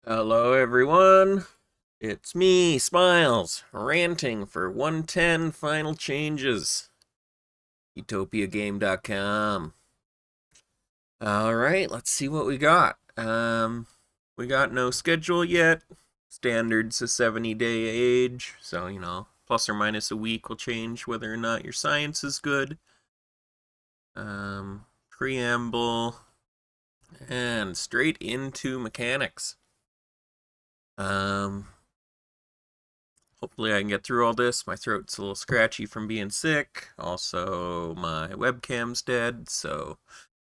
Hello, everyone. It's me, Smiles, ranting for 110 final changes. UtopiaGame.com. All right, let's see what we got. We got no schedule yet. Standard's a 70-day age, so plus or minus a week will change whether or not your science is good. Preamble, and straight into mechanics. Um, Hopefully I can get through all this. My throat's a little scratchy from being sick. Also, my webcam's dead, so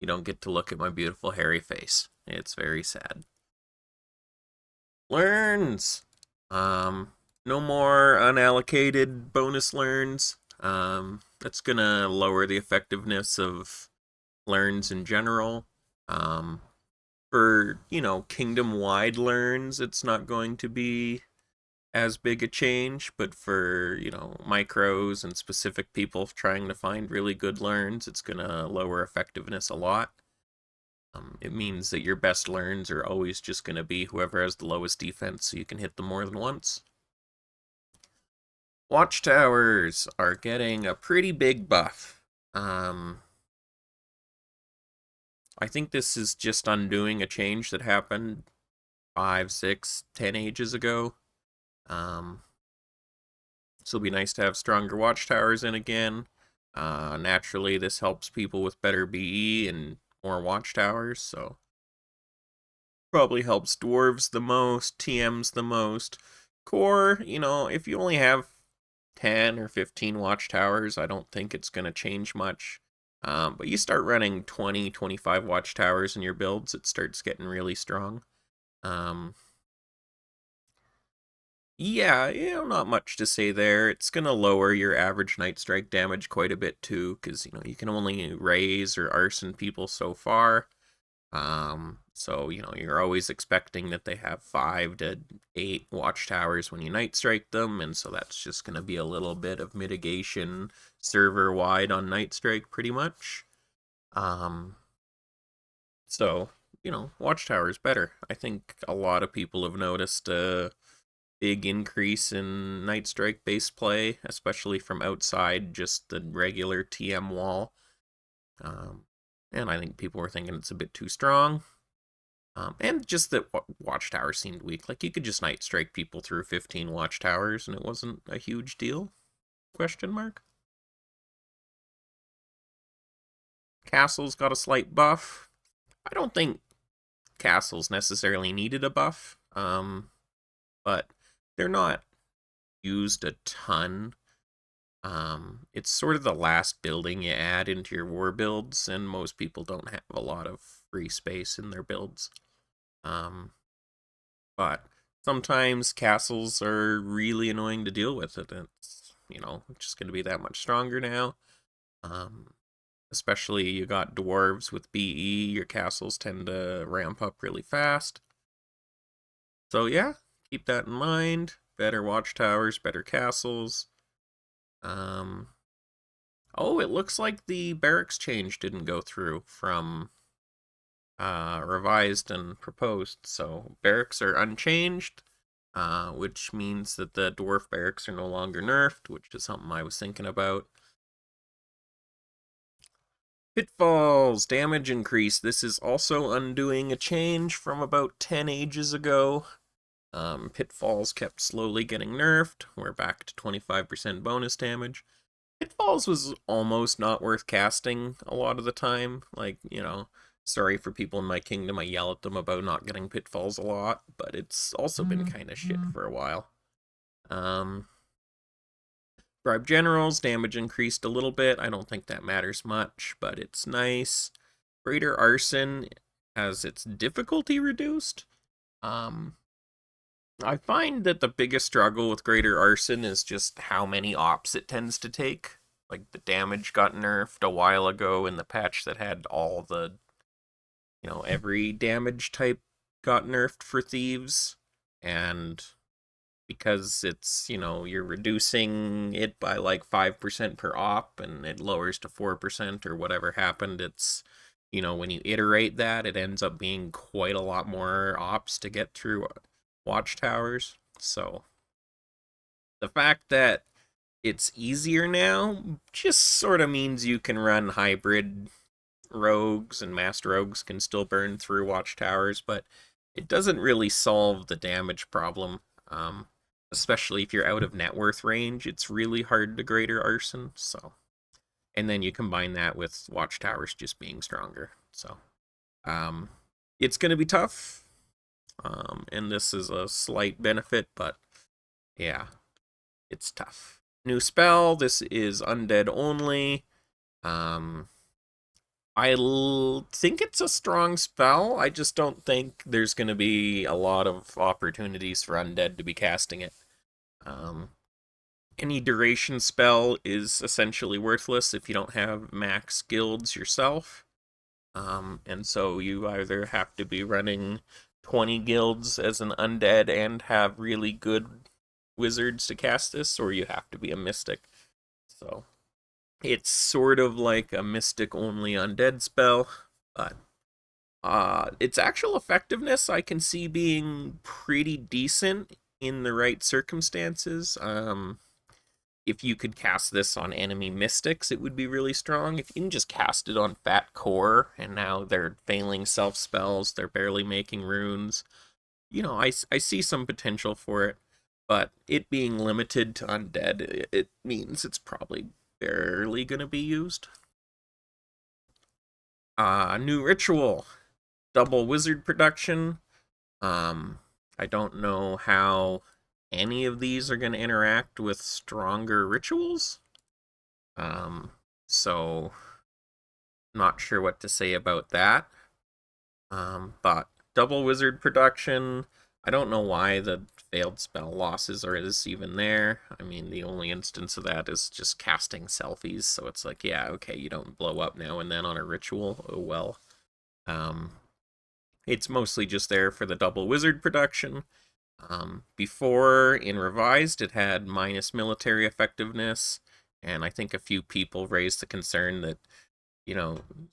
you don't get to look at my beautiful hairy face. It's very sad. Learns. No more unallocated bonus learns. That's gonna lower the effectiveness of learns in general. Um, for, kingdom-wide learns, it's not going to be as big a change, but for, micros and specific people trying to find really good learns, it's going to lower effectiveness a lot. It means that your best learns are always just going to be whoever has the lowest defense, so you can hit them more than once. Watchtowers are getting a pretty big buff. I think this is just undoing a change that happened 5, 6, 10 ages ago. So it'll be nice to have stronger watchtowers in again. Naturally, this helps people with better BE and more watchtowers, so probably helps dwarves the most, TMs the most. Core, if you only have 10 or 15 watchtowers, I don't think it's going to change much. But you start running 20, 25 watchtowers in your builds, it starts getting really strong. Yeah, not much to say there. It's gonna lower your average Night Strike damage quite a bit too, because you can only raise or arson people so far. So you're always expecting that they have 5 to 8 watchtowers when you Night Strike them, and so that's just gonna be a little bit of mitigation server wide on Night Strike, pretty much. Um, so watchtowers better. I think a lot of people have noticed big increase in Night Strike base play, especially from outside just the regular TM wall. Um, and I think people were thinking it's a bit too strong. And just that Watchtower seemed weak. Like you could just Night Strike people through 15 Watchtowers and it wasn't a huge deal? Question mark. Castle's got a slight buff. I don't think castles necessarily needed a buff. But they're not used a ton. It's sort of the last building you add into your war builds, and most people don't have a lot of free space in their builds. But sometimes castles are really annoying to deal with, and it's just going to be that much stronger now. Especially you got dwarves with BE, your castles tend to ramp up really fast. So yeah, keep that in mind. Better watchtowers, better castles. Um, Oh, it looks like the barracks change didn't go through from revised and proposed. So barracks are unchanged, which means that the dwarf barracks are no longer nerfed, which is something I was thinking about. Pitfalls, damage increase. This is also undoing a change from about 10 ages ago. Pitfalls kept slowly getting nerfed. We're back to 25% bonus damage. Pitfalls was almost not worth casting a lot of the time. Like, sorry for people in my kingdom. I yell at them about not getting pitfalls a lot, but it's also been kind of shit for a while. Bribe generals, damage increased a little bit. I don't think that matters much, but it's nice. Greater arson has its difficulty reduced. I find that the biggest struggle with greater arson is just how many ops it tends to take. Like the damage got nerfed a while ago in the patch that had all the, every damage type got nerfed for thieves. And because it's, you're reducing it by like 5% per op and it lowers to 4% or whatever happened, it's when you iterate that, it ends up being quite a lot more ops to get through watchtowers. So the fact that it's easier now just sort of means you can run hybrid rogues, and master rogues can still burn through watchtowers, but it doesn't really solve the damage problem. Especially if you're out of net worth range, it's really hard to greater arson. So, and then you combine that with watchtowers just being stronger. So, um, it's going to be tough. And this is a slight benefit, but yeah, it's tough. New spell. This is undead only. Um, think it's a strong spell. I just don't think there's going to be a lot of opportunities for undead to be casting it. Um, any duration spell is essentially worthless if you don't have max guilds yourself. And so you either have to be running 20 guilds as an undead and have really good wizards to cast this, or you have to be a mystic. So it's sort of like a mystic only undead spell, but its actual effectiveness I can see being pretty decent in the right circumstances. If you could cast this on enemy mystics, it would be really strong. If you can just cast it on Fat Core, and now they're failing self spells, they're barely making runes, I see some potential for it. But it being limited to undead, it means it's probably barely going to be used. New ritual, double wizard production. I don't know how any of these are going to interact with stronger rituals. So not sure what to say about that. But double wizard production, I don't know why the failed spell losses are even there. I mean, the only instance of that is just casting selfies, so it's like, yeah, okay, you don't blow up now and then on a ritual. Oh well. Um, it's mostly just there for the double wizard production. Before in Revised, it had minus military effectiveness, and I think a few people raised the concern that,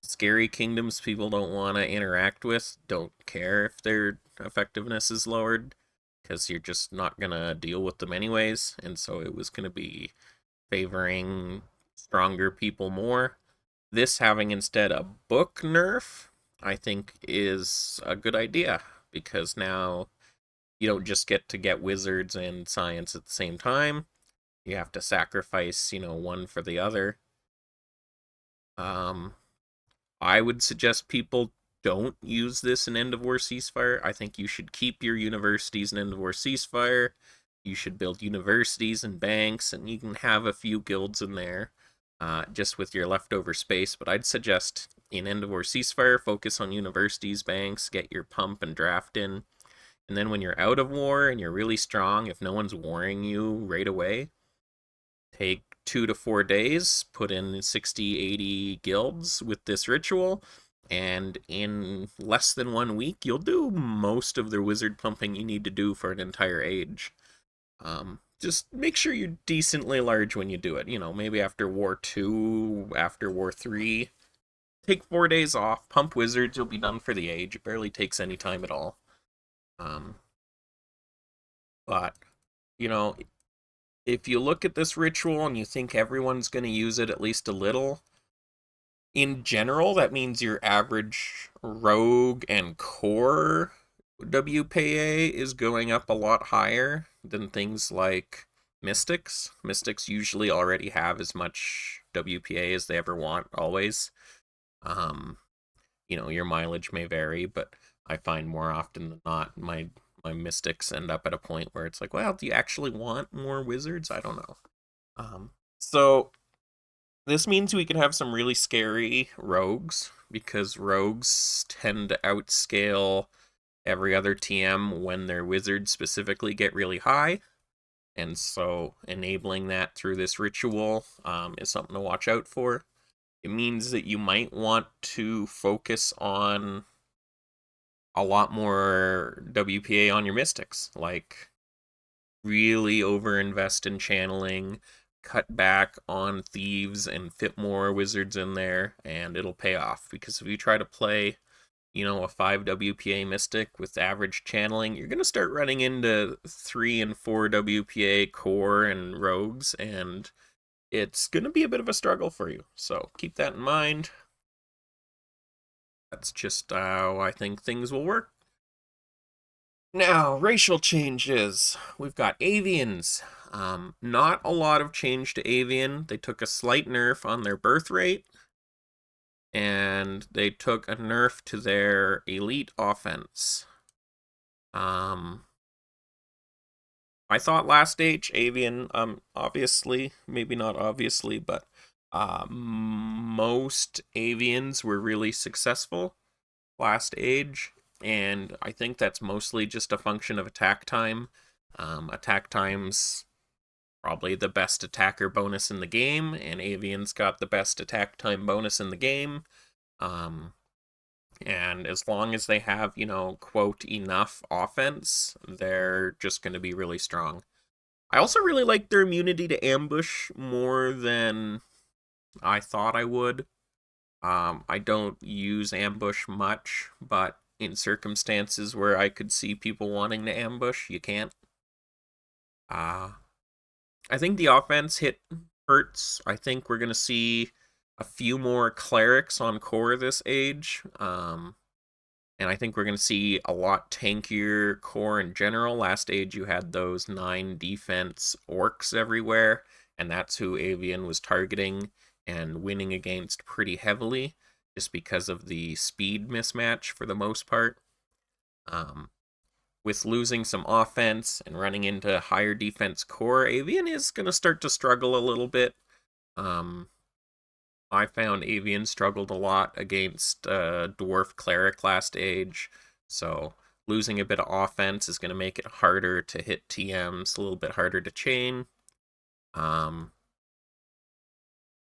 scary kingdoms people don't want to interact with, don't care if their effectiveness is lowered, because you're just not going to deal with them anyways, and so it was going to be favoring stronger people more. This having instead a book nerf, I think is a good idea, because now you don't just get to get wizards and science at the same time. You have to sacrifice, one for the other. I would suggest people don't use this in End of War Ceasefire. I think you should keep your universities in End of War Ceasefire. You should build universities and banks, and you can have a few guilds in there, just with your leftover space. But I'd suggest in End of War Ceasefire, focus on universities, banks, get your pump and draft in. And then when you're out of war and you're really strong, if no one's warring you right away, take 2 to 4 days, put in 60, 80 guilds with this ritual, and in less than 1 week, you'll do most of the wizard pumping you need to do for an entire age. Just make sure you're decently large when you do it. Maybe after War 2, after War 3, take 4 days off, pump wizards, you'll be done for the age. It barely takes any time at all. But, you know, if you look at this ritual and you think everyone's going to use it at least a little, in general, that means your average rogue and core WPA is going up a lot higher than things like mystics. Mystics usually already have as much WPA as they ever want, always. Um, your mileage may vary, but I find more often than not my mystics end up at a point where it's like, well, do you actually want more wizards? I don't know. So this means we can have some really scary rogues, because rogues tend to outscale every other TM when their wizards specifically get really high. And so enabling that through this ritual is something to watch out for. It means that you might want to focus on a lot more WPA on your mystics, like really overinvest in channeling, cut back on thieves and fit more wizards in there, and it'll pay off. Because if you try to play, a 5 WPA Mystic with average channeling, you're going to start running into 3 and 4 WPA core and rogues, and it's going to be a bit of a struggle for you. So keep that in mind. That's just how I think things will work. Now, racial changes. We've got avians. Not a lot of change to avian. They took a slight nerf on their birth rate, and they took a nerf to their elite offense. I thought last stage avian, obviously, maybe not obviously, but most avians were really successful last age, and I think that's mostly just a function of attack time. Attack time's probably the best attacker bonus in the game, and avian's got the best attack time bonus in the game. And as long as they have, quote, enough offense, they're just going to be really strong. I also really like their immunity to ambush more than I thought I would. I don't use ambush much, but in circumstances where I could see people wanting to ambush, you can't. I think the offense hurts. I think we're going to see a few more clerics on core this age. And I think we're going to see a lot tankier core in general. Last age, you had those 9 defense orcs everywhere, and that's who Avian was targeting and winning against pretty heavily, just because of the speed mismatch for the most part. With losing some offense and running into higher defense core, Avian is going to start to struggle a little bit. I found Avian struggled a lot against Dwarf Cleric last age, so losing a bit of offense is going to make it harder to hit TMs, a little bit harder to chain.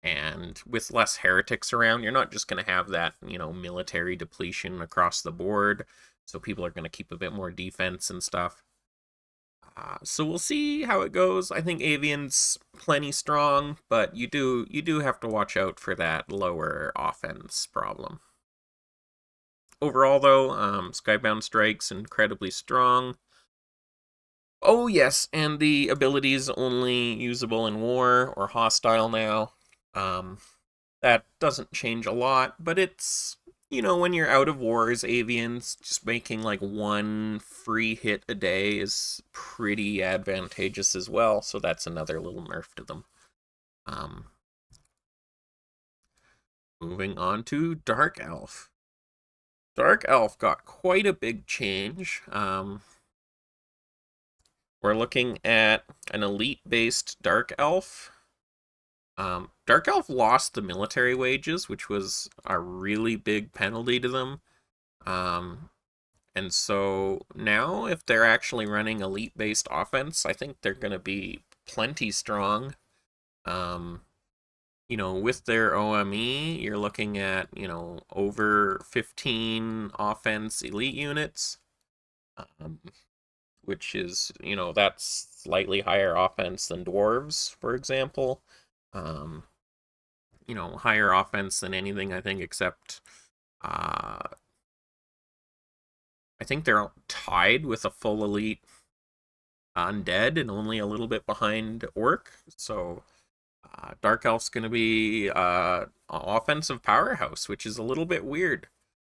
And with less heretics around, you're not just going to have that, military depletion across the board, so people are going to keep a bit more defense and stuff. So we'll see how it goes. I think Avian's plenty strong, but you do have to watch out for that lower offense problem. Overall, though, Skybound Strike's incredibly strong. Oh yes, and the ability is only usable in war or hostile now. That doesn't change a lot, but it's, when you're out of wars, Avians, just making like 1 free hit a day is pretty advantageous as well, so that's another little nerf to them. Moving on to Dark Elf. Dark Elf got quite a big change. We're looking at an elite-based Dark Elf. Dark Elf lost the military wages, which was a really big penalty to them. And so now, if they're actually running elite-based offense, I think they're going to be plenty strong. With their OME, you're looking at, over 15 offense elite units, which is, that's slightly higher offense than dwarves, for example. Higher offense than anything, I think, except I think they're tied with a full elite undead and only a little bit behind orc. So Dark Elf's going to be an offensive powerhouse, which is a little bit weird.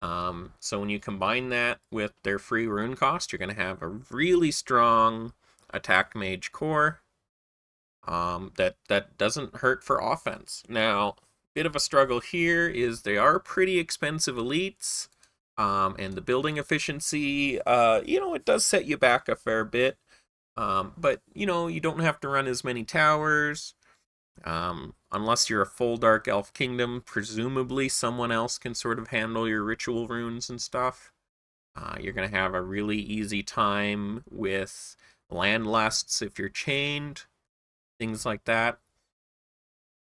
So when you combine that with their free rune cost, you're going to have a really strong attack mage core. That doesn't hurt for offense. Now, bit of a struggle here is they are pretty expensive elites, and the building efficiency, it does set you back a fair bit. But you don't have to run as many towers. Unless you're a full Dark Elf Kingdom, presumably someone else can sort of handle your ritual runes and stuff. You're going to have a really easy time with land lusts if you're chained. Things like that.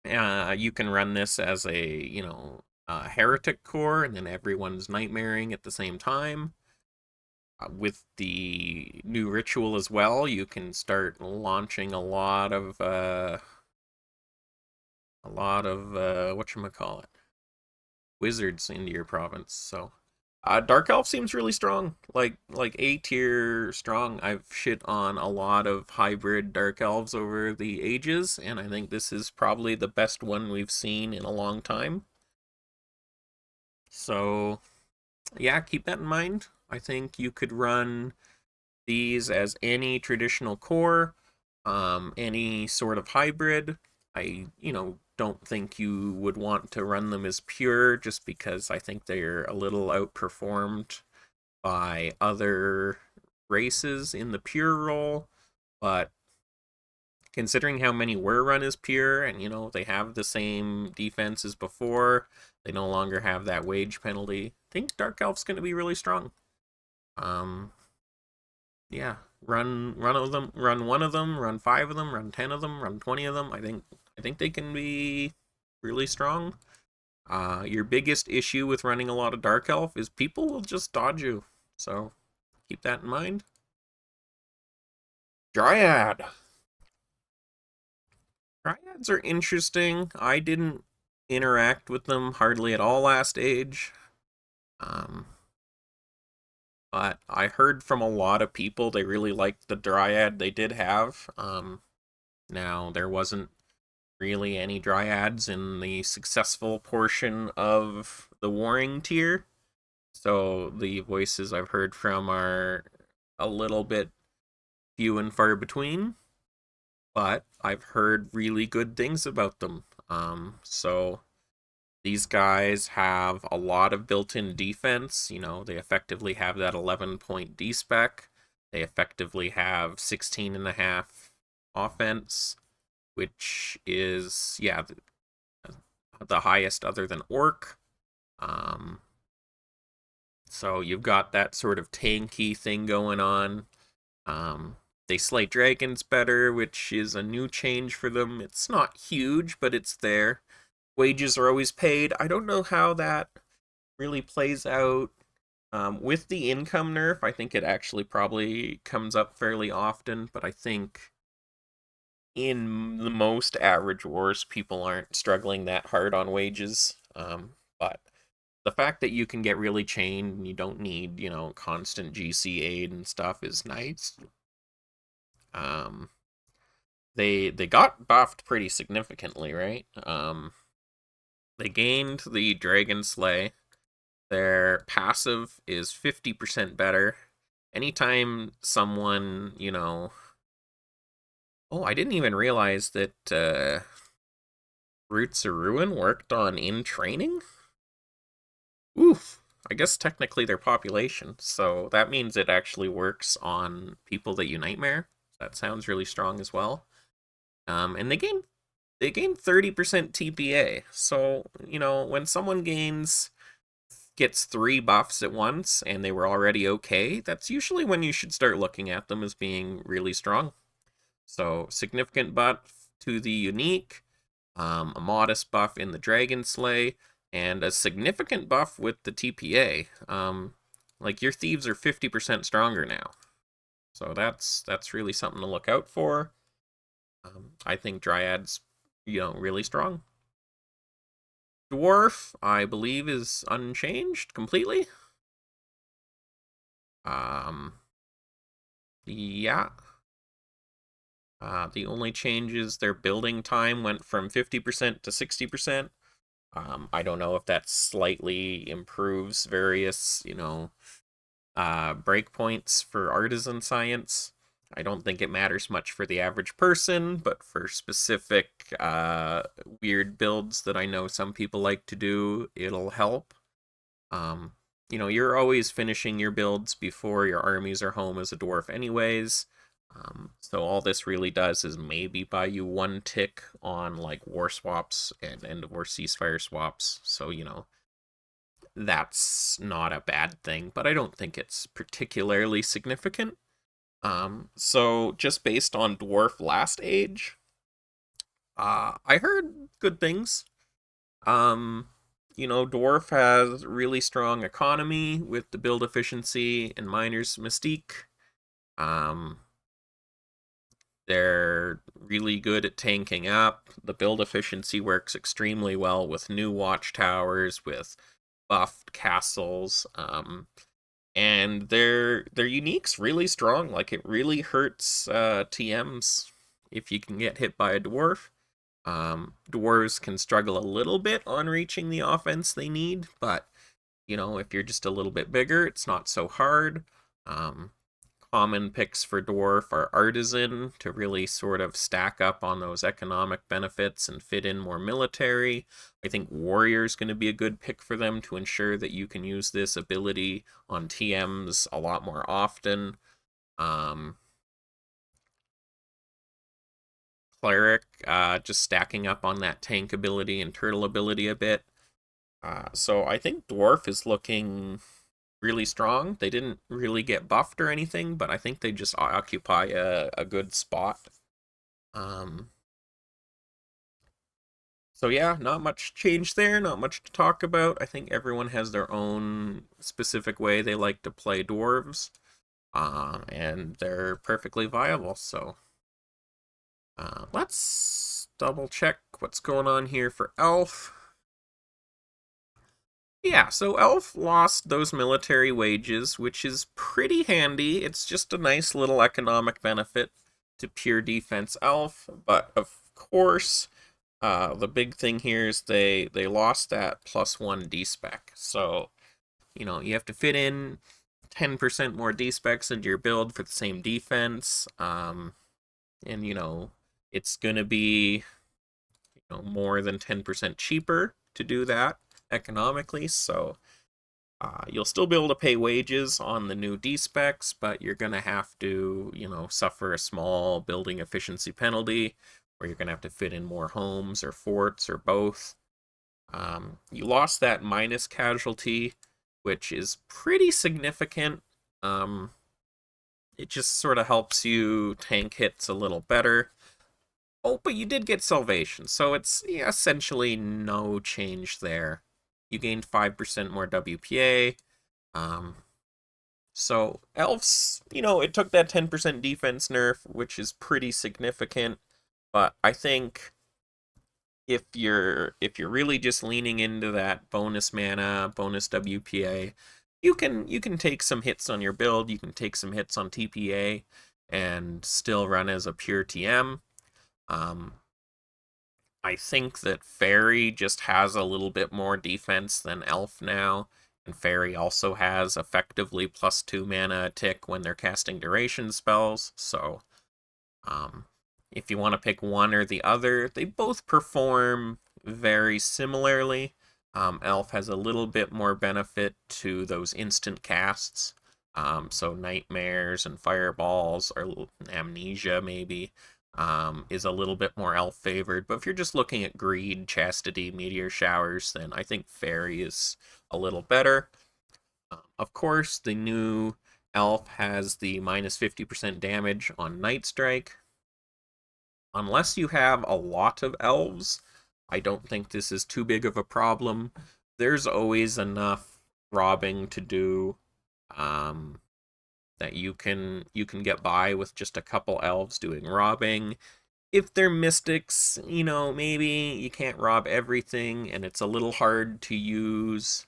You can run this as a, heretic core, and then everyone's nightmaring at the same time. With the new ritual as well, you can start launching a lot of a lot of whatchamacallit, wizards into your province. So Dark Elf seems really strong, like A tier strong. I've shit on a lot of hybrid Dark Elves over the ages, and I think this is probably the best one we've seen in a long time. So yeah, keep that in mind. I think you could run these as any traditional core, any sort of hybrid. I don't think you would want to run them as pure just because I think they're a little outperformed by other races in the pure role. But considering how many were run as pure and they have the same defense as before, they no longer have that wage penalty. I think Dark Elf's going to be really strong. Um, yeah, run one of them, run 5 of them, run 10 of them, run 20 of them. I think they can be really strong. Your biggest issue with running a lot of Dark Elf is people will just dodge you. So keep that in mind. Dryad. Dryads are interesting. I didn't interact with them hardly at all last age. Um, but I heard from a lot of people they really liked the Dryad they did have. Now, there wasn't really any Dryads in the successful portion of the Warring tier, so the voices I've heard from are a little bit few and far between, but I've heard really good things about them. So these guys have a lot of built-in defense. They effectively have that 11-point D-spec. They effectively have 16 and a half offense, which is, yeah, the highest other than Orc. Um, so you've got that sort of tanky thing going on. They slay dragons better, which is a new change for them. It's not huge, but it's there. Wages are always paid. I don't know how that really plays out. With the income nerf, I think it actually probably comes up fairly often, but I think in the most average wars, people aren't struggling that hard on wages. But the fact that you can get really chained and you don't need, constant GC aid and stuff is nice. Um, they got buffed pretty significantly, right? They gained the Dragon Slay. Their passive is 50% better. Anytime someone, oh, I didn't even realize that Roots of Ruin worked on in training. Oof. I guess technically they're population, so that means it actually works on people that you nightmare. That sounds really strong as well. And they gain 30% TPA. So, when someone gets 3 buffs at once and they were already okay, that's usually when you should start looking at them as being really strong. So, significant buff to the unique, a modest buff in the Dragon Slay, and a significant buff with the TPA. Like your thieves are 50% stronger now. So that's really something to look out for. I think Dryad's, really strong. Dwarf, I believe, is unchanged completely. Yeah. The only change is their building time went from 50% to 60%. I don't know if that slightly improves various, breakpoints for artisan science. I don't think it matters much for the average person, but for specific weird builds that I know some people like to do, it'll help. You're always finishing your builds before your armies are home as a dwarf anyways. So all this really does is maybe buy you 1 tick on like war swaps and end of war ceasefire swaps. So, that's not a bad thing, but I don't think it's particularly significant. So just based on dwarf last age, I heard good things. Dwarf has really strong economy with the build efficiency and miner's mystique. Um, They're really good at tanking up. The build efficiency works extremely well with new watchtowers, with buffed castles, and their unique's really strong. Like it really hurts TMs if you can get hit by a dwarf. Dwarves can struggle a little bit on reaching the offense they need, but if you're just a little bit bigger, it's not so hard. Um, Common picks for dwarf are artisan to really sort of stack up on those economic benefits and fit in more military. I think warrior is going to be a good pick for them to ensure that you can use this ability on TMs a lot more often. Um, Cleric, just stacking up on that tank ability and turtle ability a bit. So I think dwarf is looking really strong. They didn't really get buffed or anything, but I think they just occupy a good spot. Um, so yeah, not much change there, not much to talk about. I think everyone has their own specific way they like to play dwarves, and they're perfectly viable. So let's double check what's going on here for Elf. Yeah, so Elf lost those military wages, which is pretty handy. It's just a nice little economic benefit to pure defense Elf. But of course, the big thing here is they lost that +1 D-spec. So, you have to fit in 10% more D-specs into your build for the same defense. And, it's going to be more than 10% cheaper to do that economically. So you'll still be able to pay wages on the new D specs, but you're going to have to, suffer a small building efficiency penalty, where you're going to have to fit in more homes or forts or both. You lost that minus casualty, which is pretty significant. It just sort of helps you tank hits a little better. Oh, but you did get salvation, so it's essentially no change there. You gained 5% more WPA. So elves, it took that 10% defense nerf, which is pretty significant. But I think if you're really just leaning into that bonus mana, bonus WPA, you can take some hits on your build, you can take some hits on TPA, and still run as a pure TM. I think that Fairy just has a little bit more defense than Elf now, and Fairy also has effectively +2 mana tick when they're casting duration spells, so um, if you want to pick one or the other, they both perform very similarly. Elf has a little bit more benefit to those instant casts, so Nightmares and Fireballs, or Amnesia maybe, is a little bit more elf favored. But if you're just looking at greed, chastity, meteor showers, then I think fairy is a little better. Of course, the new elf has the minus 50% damage on Night Strike. Unless you have a lot of elves, I don't think this is too big of a problem. There's always enough robbing to do. That you can get by with just a couple elves doing robbing. If they're mystics, maybe you can't rob everything and it's a little hard to use.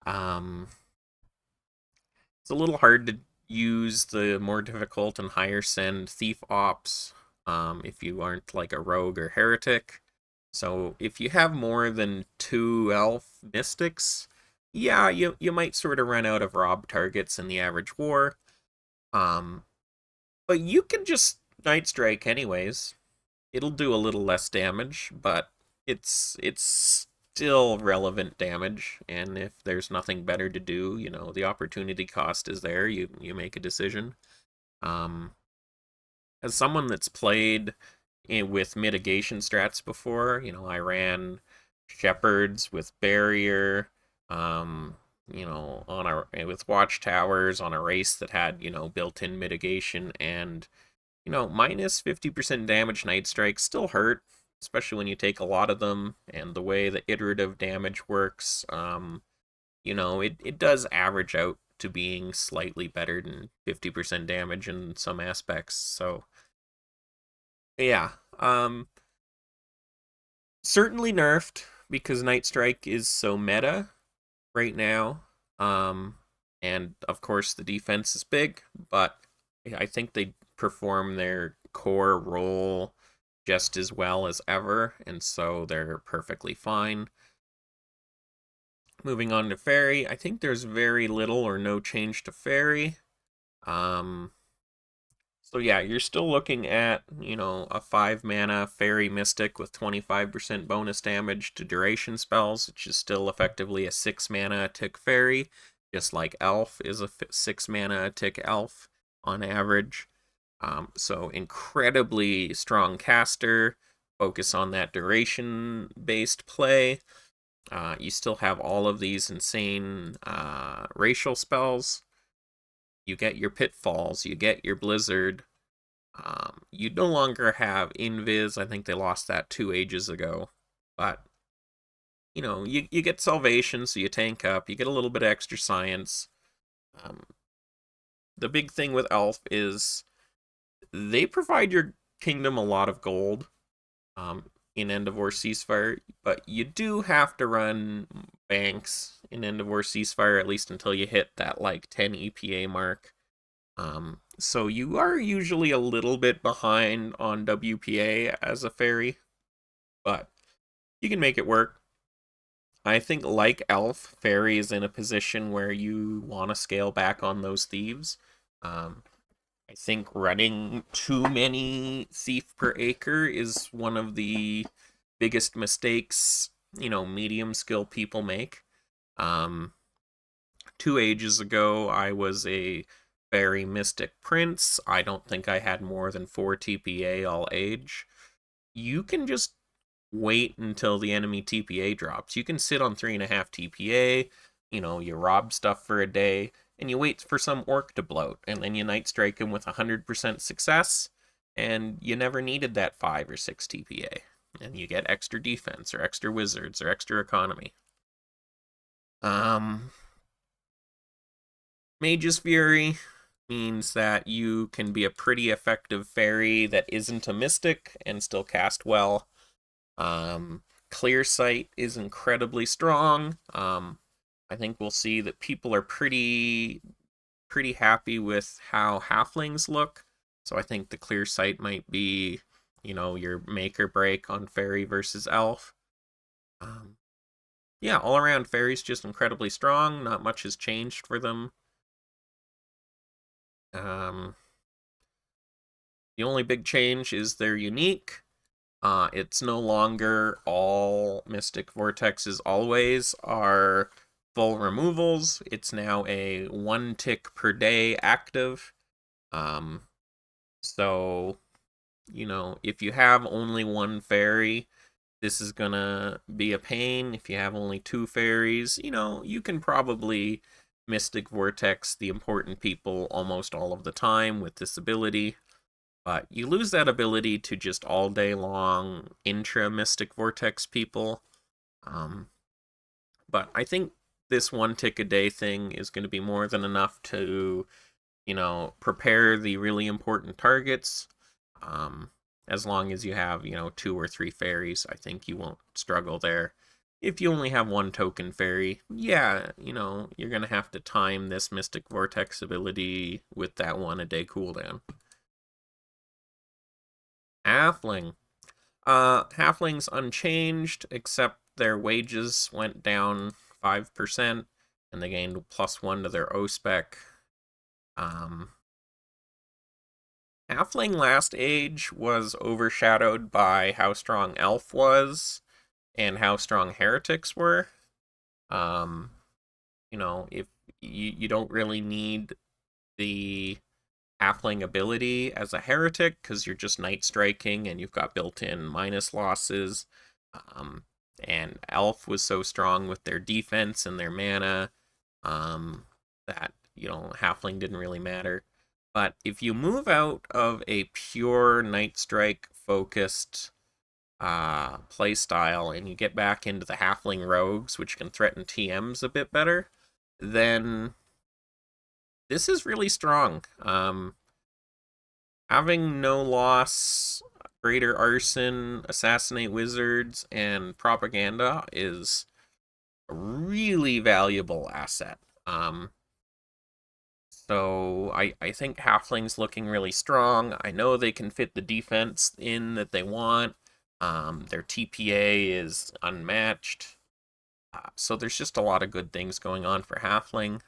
Um, it's a little hard to use the more difficult and higher send thief ops if you aren't like a rogue or heretic. So if you have more than 2 elf mystics, yeah, you might sort of run out of rob targets in the average war. Um, but you can just Night Strike anyways. It'll do a little less damage, but it's still relevant damage. And if there's nothing better to do, the opportunity cost is there. You make a decision. Um, as someone that's played with mitigation strats before, I ran shepherds with barrier. On with watchtowers on a race that had built-in mitigation, and minus 50% damage Night Strikes still hurt, especially when you take a lot of them, and the way the iterative damage works, it does average out to being slightly better than 50% damage in some aspects. So Yeah. Certainly nerfed because Night Strike is so meta right now. Um, and of course the defense is big, but I think they perform their core role just as well as ever, and so they're perfectly fine. Moving on to Fairy, I think there's very little or no change to Fairy. Um, so yeah, you're still looking at, a 5 mana Fairy Mystic with 25% bonus damage to duration spells, which is still effectively a 6 mana tick Fairy, just like Elf is a 6 mana tick Elf on average. So incredibly strong caster, focus on that duration based play. You still have all of these insane racial spells. You get your pitfalls, you get your blizzard. You no longer have invis. I think they lost that 2 ages ago. But you get salvation, so you tank up. You get a little bit of extra science. Um, the big thing with Elf is they provide your kingdom a lot of gold. In End of War Ceasefire, but you do have to run banks in End of War Ceasefire, at least until you hit that like 10 EPA mark. So you are usually a little bit behind on WPA as a fairy, but you can make it work. I think, like Elf, Fairy is in a position where you want to scale back on those thieves. Um, I think running too many Thief per acre is one of the biggest mistakes, medium skill people make. Um, 2 ages ago, I was a Fairy Mystic Prince. I don't think I had more than 4 TPA all age. You can just wait until the enemy TPA drops. You can sit on 3.5 TPA, you rob stuff for a day, and you wait for some orc to bloat, and then you Night Strike him with 100% success, and you never needed that 5 or 6 TPA. And you get extra defense, or extra wizards, or extra economy. Um, Mage's Fury means that you can be a pretty effective fairy that isn't a mystic and still cast well. Clear Sight is incredibly strong. I think we'll see that people are pretty happy with how halflings look. So I think the Clear Sight might be, your make or break on fairy versus elf. Um, yeah, all around fairies just incredibly strong. Not much has changed for them. Um, the only big change is they're unique. It's no longer all Mystic Vortexes always are full removals. It's now a 1 tick per day active. Um, so, if you have only one fairy, this is gonna be a pain. If you have only 2 fairies, you can probably Mystic Vortex the important people almost all of the time with this ability. But you lose that ability to just all day long intra Mystic Vortex people. Um, but I think this 1 tick a day thing is going to be more than enough to, prepare the really important targets. Um, as long as you have, 2 or 3 fairies, I think you won't struggle there. If you only have 1 token fairy, yeah, you're going to have to time this Mystic Vortex ability with that 1 a day cooldown. Halfling. Halflings unchanged, except their wages went down 5%, and they gained +1 to their O-spec. Um, Halfling Last Age was overshadowed by how strong Elf was and how strong Heretics were. Um, if you don't really need the halfling ability as a heretic because you're just night striking and you've got built-in minus losses. Um, and elf was so strong with their defense and their mana that halfling didn't really matter. But if you move out of a pure night strike focused play style and you get back into the halfling rogues, which can threaten TMs a bit better, then this is really strong. Having no loss Greater Arson, Assassinate Wizards, and Propaganda is a really valuable asset. So I think Halfling's looking really strong. I know they can fit the defense in that they want. Their TPA is unmatched. So there's just a lot of good things going on for Halfling.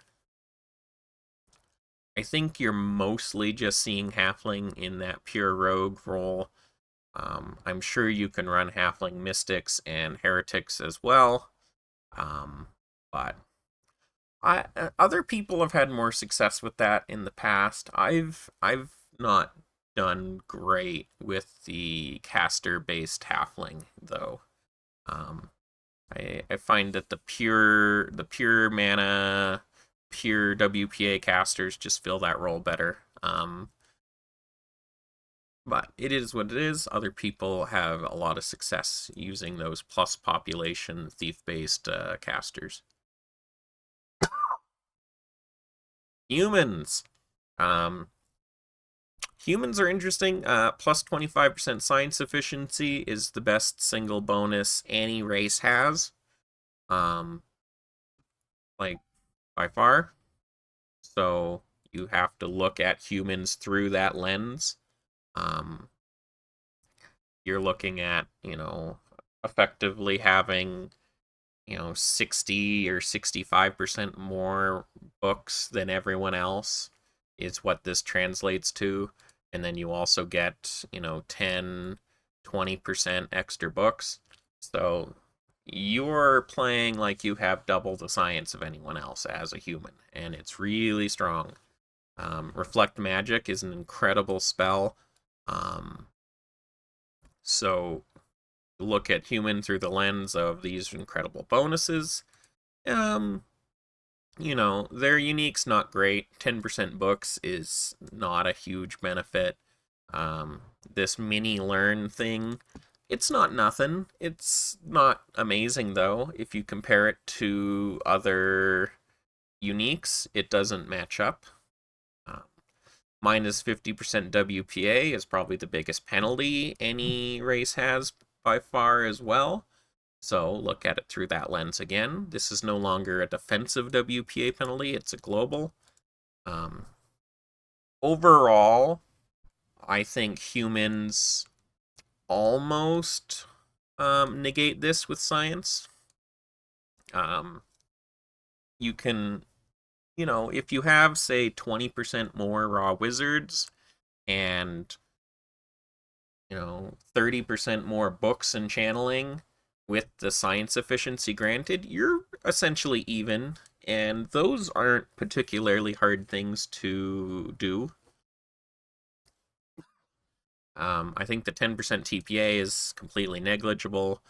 I think you're mostly just seeing Halfling in that pure rogue role. I'm sure you can run Halfling Mystics and Heretics as well. But other people have had more success with that in the past. I've not done great with the caster-based Halfling though. I find that the pure mana, pure WPA casters just fill that role better. But it is what it is. Other people have a lot of success using those plus population thief-based casters. Humans. Humans are interesting. Plus 25% science efficiency is the best single bonus any race has. Like, by far. So you have to look at humans through that lens. You're looking at, effectively having, 60 or 65% more books than everyone else is what this translates to. And then you also get, 10, 20% extra books. So you're playing like you have double the science of anyone else as a human, and it's really strong. Reflect Magic is an incredible spell. So look at human through the lens of these incredible bonuses. Their unique's not great. 10% books is not a huge benefit. This mini learn thing, it's not nothing. It's not amazing though. If you compare it to other uniques, it doesn't match up. Minus 50% WPA is probably the biggest penalty any race has by far as well. So look at it through that lens again. This is no longer a defensive WPA penalty, it's a global. Overall, I think humans almost negate this with science. You can, if you have, say, 20% more raw wizards and, 30% more books and channeling with the science efficiency granted, you're essentially even, and those aren't particularly hard things to do. I think the 10% TPA is completely negligible.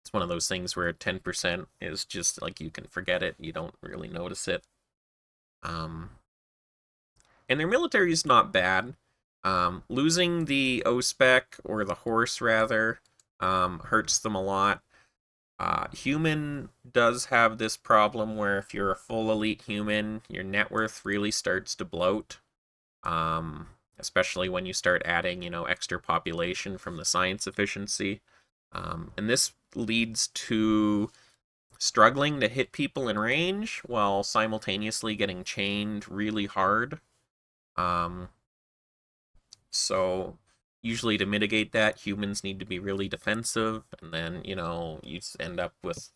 It's one of those things where 10% is just like you can forget it, you don't really notice it. And their military is not bad. Losing the O-Spec, or the horse rather, hurts them a lot. Human does have this problem where if you're a full elite human, your net worth really starts to bloat. Especially when you start adding, extra population from the science efficiency. And this leads to struggling to hit people in range while simultaneously getting chained really hard. So usually to mitigate that, humans need to be really defensive, and then, you end up with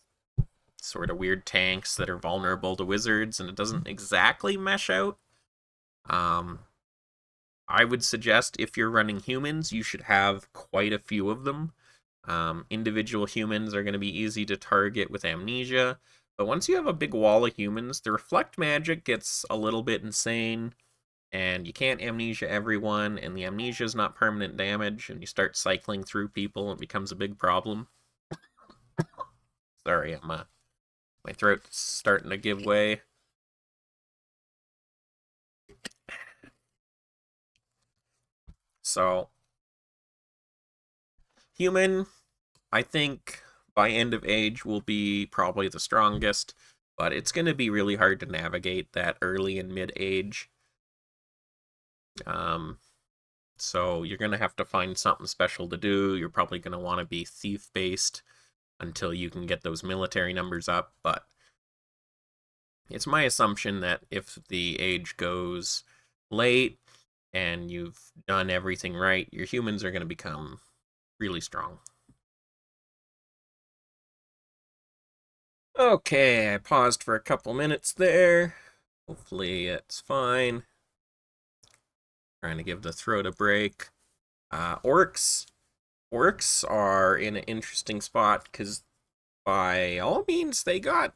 sort of weird tanks that are vulnerable to wizards, and it doesn't exactly mesh out. I would suggest if you're running humans, you should have quite a few of them. Individual humans are going to be easy to target with amnesia, but once you have a big wall of humans, the reflect magic gets a little bit insane, and you can't amnesia everyone, and the amnesia is not permanent damage, and you start cycling through people, and it becomes a big problem. Sorry, my throat's starting to give way. So, human, I think by end of age will be probably the strongest, but it's going to be really hard to navigate that early and mid age. So you're going to have to find something special to do. You're probably going to want to be thief-based until you can get those military numbers up, but it's my assumption that if the age goes late and you've done everything right, your humans are going to become really strong. Okay, I paused for a couple minutes there. Hopefully it's fine. Trying to give the throat a break. Orcs. Orcs are in an interesting spot because by all means they got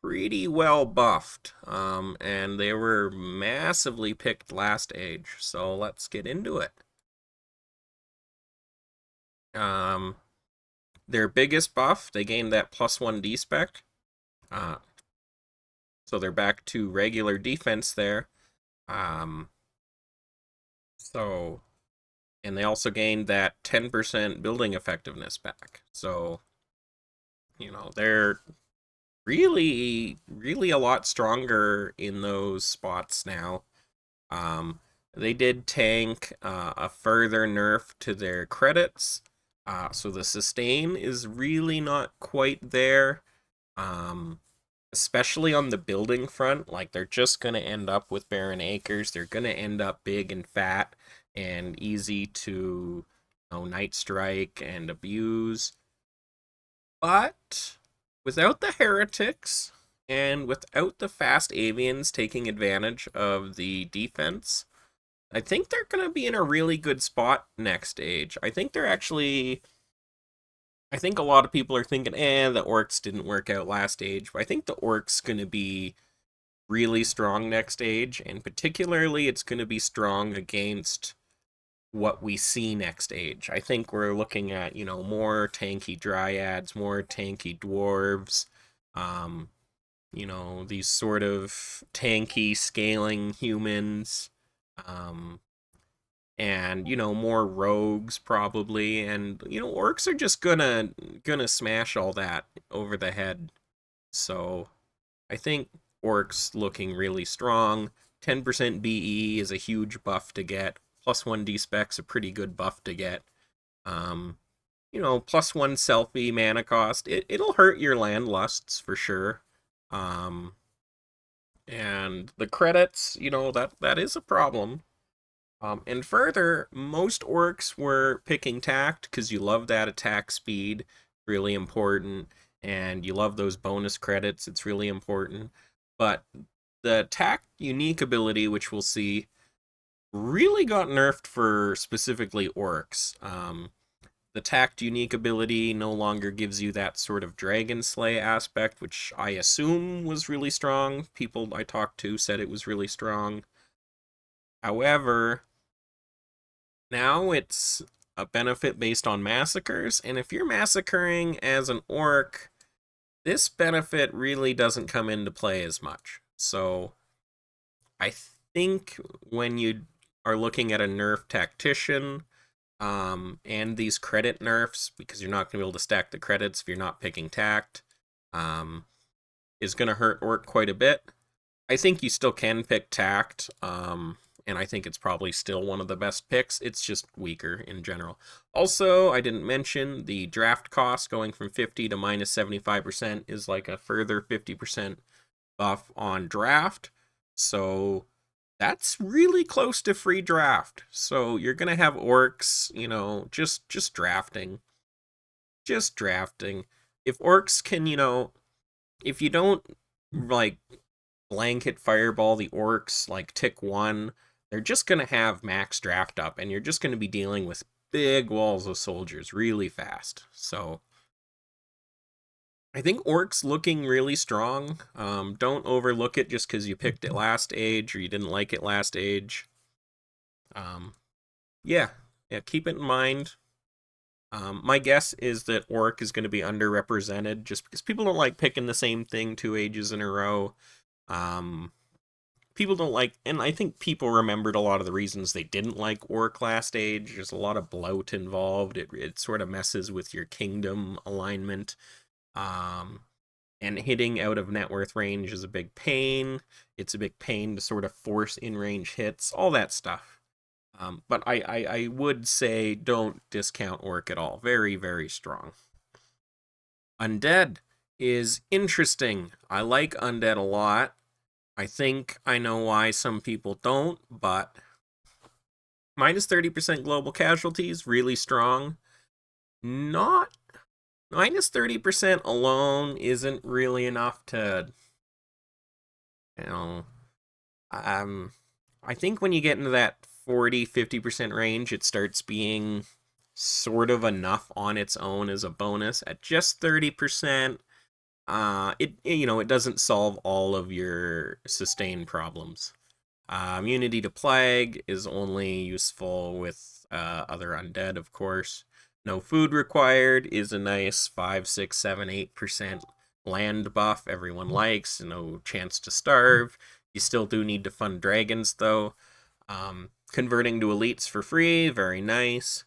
pretty well buffed. And they were massively picked last age. So let's get into it. Their biggest buff, they gained that +1 D-spec. So they're back to regular defense there. So, and they also gained that 10% building effectiveness back. So, they're really, really a lot stronger in those spots now. They did tank a further nerf to their credits. So the sustain is really not quite there. Especially on the building front, like they're just going to end up with barren acres. They're going to end up big and fat and easy to night strike and abuse. But without the heretics and without the fast avians taking advantage of the defense, I think they're going to be in a really good spot next age. I think a lot of people are thinking, the orcs didn't work out last age. But I think the orcs going to be really strong next age, and particularly it's going to be strong against what we see next age. I think we're looking at, more tanky dryads, more tanky dwarves, these sort of tanky scaling humans, and more rogues probably, and orcs are just gonna smash all that over the head. So I think orcs looking really strong. 10% BE is a huge buff to get. +1 D-spec's a pretty good buff to get. +1 selfie mana cost. It'll hurt your land lusts for sure. And the credits, that is a problem. And further, most orcs were picking tact because you love that attack speed, really important, and you love those bonus credits, it's really important. But the tact unique ability, which we'll see, really got nerfed for specifically orcs. The tact unique ability no longer gives you that sort of dragon slay aspect, which I assume was really strong. People I talked to said it was really strong. However, now it's a benefit based on massacres, and if you're massacring as an orc, this benefit really doesn't come into play as much. So I think when you are looking at a nerf tactician, and these credit nerfs, because you're not going to be able to stack the credits if you're not picking tact, is going to hurt orc quite a bit. I think you still can pick tact, and I think it's probably still one of the best picks. It's just weaker in general. Also, I didn't mention the draft cost going from 50 to -75% is like a further 50% buff on draft. So that's really close to free draft. So you're going to have orcs, just drafting. Just drafting. If orcs can, if you don't like blanket fireball the orcs like tick 1, they're just going to have max draft up, and you're just going to be dealing with big walls of soldiers really fast. So I think orcs looking really strong. Don't overlook it just because you picked it last age or you didn't like it last age. Yeah, keep it in mind. My guess is that orc is going to be underrepresented just because people don't like picking the same thing 2 ages in a row. People don't like, and I think people remembered a lot of the reasons they didn't like orc last age. There's a lot of bloat involved. It sort of messes with your kingdom alignment. And hitting out of net worth range is a big pain. It's a big pain to sort of force in-range hits, all that stuff. But I would say don't discount Orc at all. Very, very strong. Undead is interesting. I like Undead a lot. I think I know why some people don't, but minus 30% global casualties, really strong. Not minus 30% alone isn't really enough to, you know, um, I think when you get into that 40-50% range, it starts being sort of enough on its own as a bonus. At just 30%, it doesn't solve all of your sustain problems. Immunity to plague is only useful with other undead, of course. No food required is a nice 5, 6, 7, 8% land buff everyone likes. No chance to starve. You still do need to fund dragons, though. Converting to elites for free, very nice.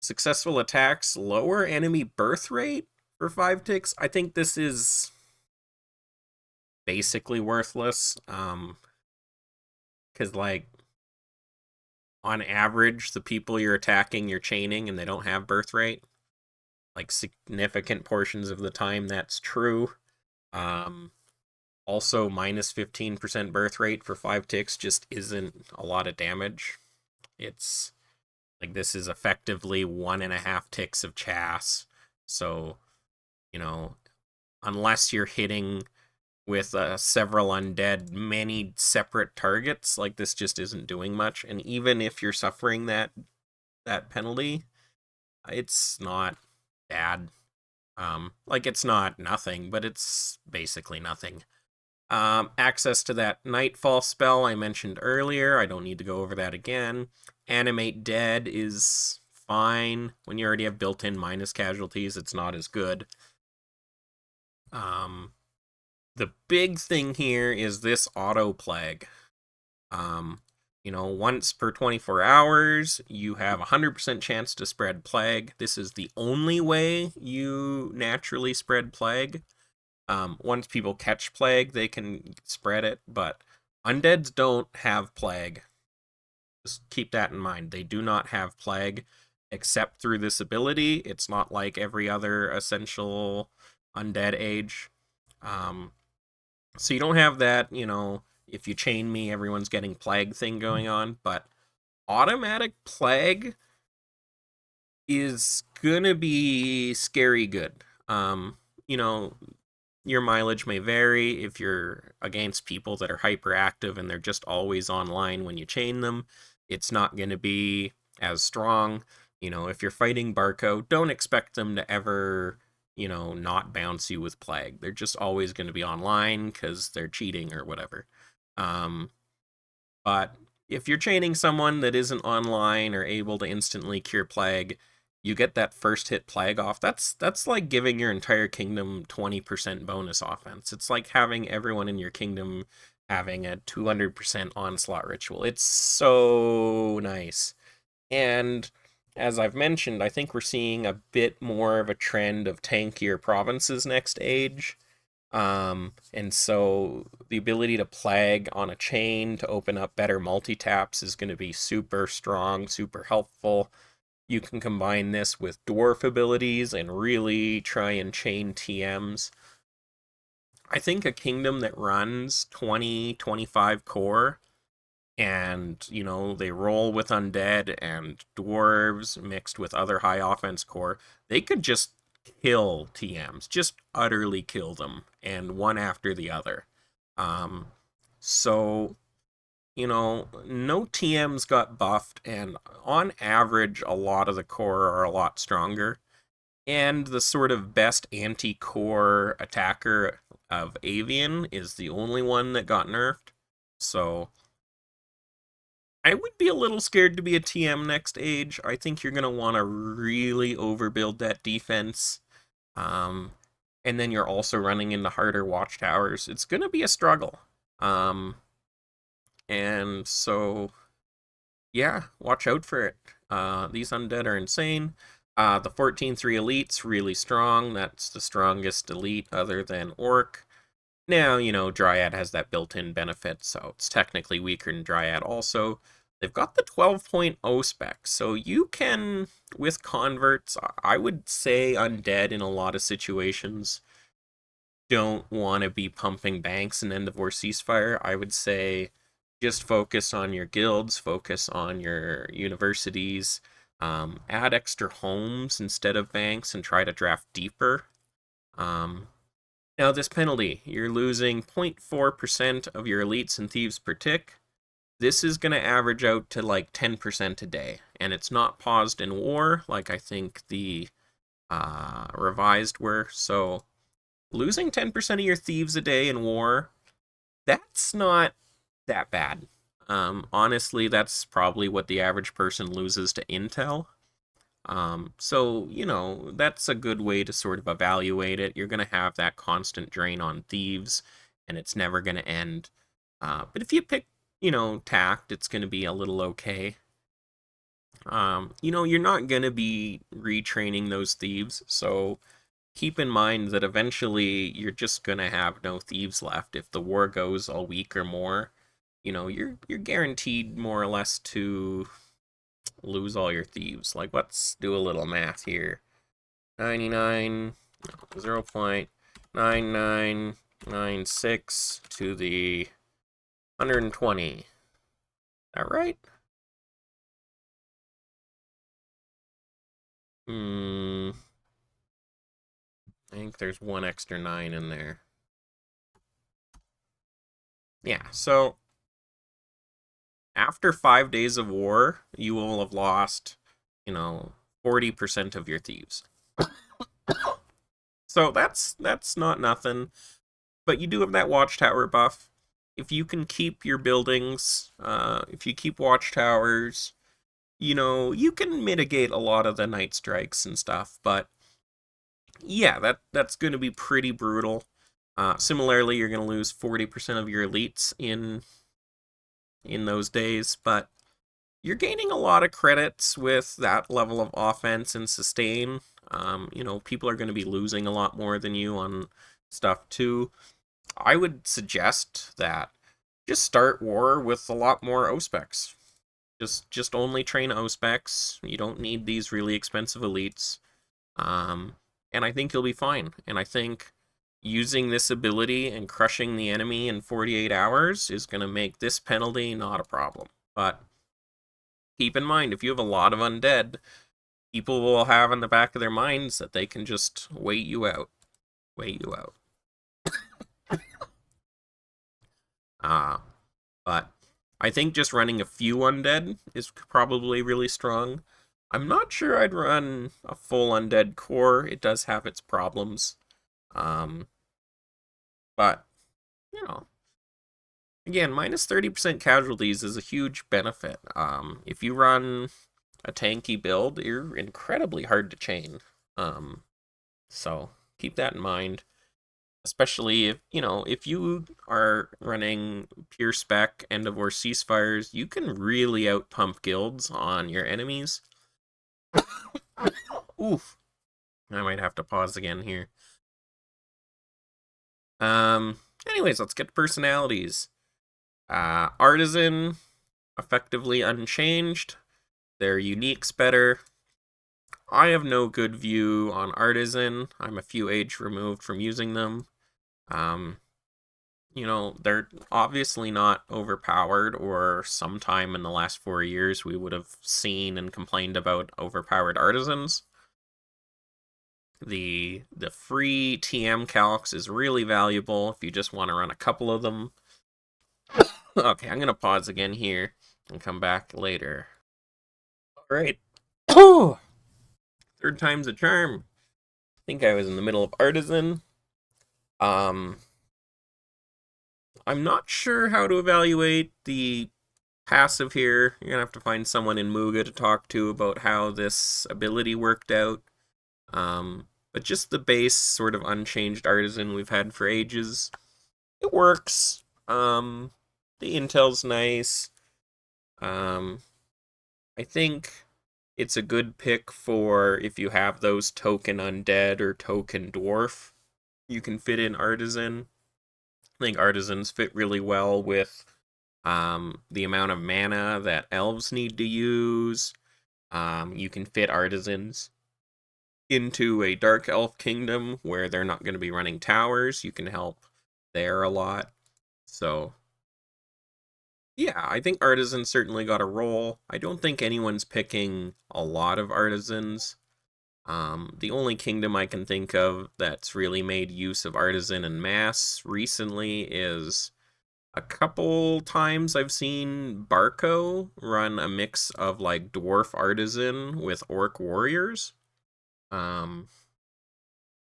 Successful attacks, lower enemy birth rate for 5 ticks. I think this is basically worthless. Because, like, on average, the people you're attacking, you're chaining, and they don't have birth rate. Like, significant portions of the time, that's true. Also, minus 15% birth rate for 5 ticks just isn't a lot of damage. It's like this is effectively 1.5 ticks of chas. So, unless you're hitting with several undead, many separate targets, like this just isn't doing much. And even if you're suffering that penalty, it's not bad. Like it's not nothing, but it's basically nothing. Access to that Nightfall spell I mentioned earlier. I don't need to go over that again. Animate Dead is fine. When you already have built-in minus casualties, it's not as good. The big thing here is this auto plague. Once per 24 hours, you have a 100% chance to spread plague. This is the only way you naturally spread plague. Once people catch plague, they can spread it, but undeads don't have plague. Just keep that in mind. They do not have plague except through this ability. It's not like every other essential undead age. So you don't have that, if you chain me, everyone's getting plague thing going on, but automatic plague is gonna be scary good. Your mileage may vary if you're against people that are hyperactive and they're just always online when you chain them. It's not going to be as strong. If you're fighting Barco, don't expect them to ever, not bounce you with plague. They're just always going to be online because they're cheating or whatever. But if you're chaining someone that isn't online or able to instantly cure plague, you get that first hit plague off. That's like giving your entire kingdom 20% bonus offense. It's like having everyone in your kingdom having a 200% onslaught ritual. It's so nice. And as I've mentioned, I think we're seeing a bit more of a trend of tankier provinces next age. And so the ability to plague on a chain to open up better multi-taps is going to be super strong, super helpful. You can combine this with dwarf abilities and really try and chain TMs. I think a kingdom that runs 20, 25 core and, they roll with undead and dwarves mixed with other high offense core, they could just kill TMs, just utterly kill them, and one after the other. So, no TMs got buffed, and on average, a lot of the core are a lot stronger. And the sort of best anti-core attacker of Avian is the only one that got nerfed. So, I would be a little scared to be a TM next age. I think you're going to want to really overbuild that defense. And then you're also running into harder watchtowers. It's going to be a struggle. And so, yeah, watch out for it. These undead are insane. The 14-3 elites, really strong. That's the strongest elite other than Orc. Now, Dryad has that built-in benefit, so it's technically weaker than Dryad also. They've got the 12.0 spec, so you can, with converts, I would say undead in a lot of situations don't want to be pumping banks in End of War Ceasefire. I would say just focus on your guilds, focus on your universities, add extra homes instead of banks, and try to draft deeper. Now, this penalty, you're losing 0.4% of your elites and thieves per tick. This is going to average out to like 10% a day, and it's not paused in war like I think the revised were. So losing 10% of your thieves a day in war, that's not that bad. Honestly, that's probably what the average person loses to intel. So, that's a good way to sort of evaluate it. You're going to have that constant drain on thieves, and it's never going to end. But if you pick, tact, it's going to be a little okay. You're not going to be retraining those thieves, so keep in mind that eventually you're just going to have no thieves left. If the war goes a week or more, you're guaranteed more or less to lose all your thieves. Like, let's do a little math here. 99, 0.9996 to the 120. Is that right? I think there's one extra 9 in there. Yeah, so after 5 days of war, you will have lost, 40% of your thieves. So that's not nothing. But you do have that watchtower buff. If you can keep your buildings, if you keep watchtowers, you can mitigate a lot of the night strikes and stuff. But yeah, that's going to be pretty brutal. Similarly, you're going to lose 40% of your elites in those days, but you're gaining a lot of credits with that level of offense and sustain. People are going to be losing a lot more than you on stuff too. I would suggest that just start war with a lot more O-specs. Just only train O-specs. You don't need these really expensive elites. And I think you'll be fine. And I think using this ability and crushing the enemy in 48 hours is going to make this penalty not a problem. But keep in mind, if you have a lot of undead, people will have in the back of their minds that they can just wait you out. Wait you out. But I think just running a few undead is probably really strong. I'm not sure I'd run a full undead core. It does have its problems. But, again, minus 30% casualties is a huge benefit. If you run a tanky build, you're incredibly hard to chain. So keep that in mind. Especially if you are running pure spec End of War Ceasefires, you can really outpump guilds on your enemies. Oof. I might have to pause again here. Anyways, let's get to personalities. Artisan, effectively unchanged. Their unique's better. I have no good view on Artisan. I'm a few age removed from using them. They're obviously not overpowered, or sometime in the last 4 years we would have seen and complained about overpowered artisans. The free TM calcs is really valuable if you just want to run a couple of them. Okay, I'm going to pause again here and come back later. Alright. Third time's a charm. I think I was in the middle of Artisan. I'm not sure how to evaluate the passive here. You're going to have to find someone in Muga to talk to about how this ability worked out. But just the base sort of unchanged Artisan we've had for ages. It works. The intel's nice. I think it's a good pick for if you have those token undead or token dwarf. You can fit in Artisan. I think Artisans fit really well with the amount of mana that elves need to use. You can fit artisans into a dark elf kingdom where they're not going to be running towers. You can help there a lot. So, yeah, I think artisans certainly got a role. I don't think anyone's picking a lot of artisans. The only kingdom I can think of that's really made use of artisan and mass recently is a couple times I've seen Barco run a mix of like dwarf artisan with orc warriors. Um,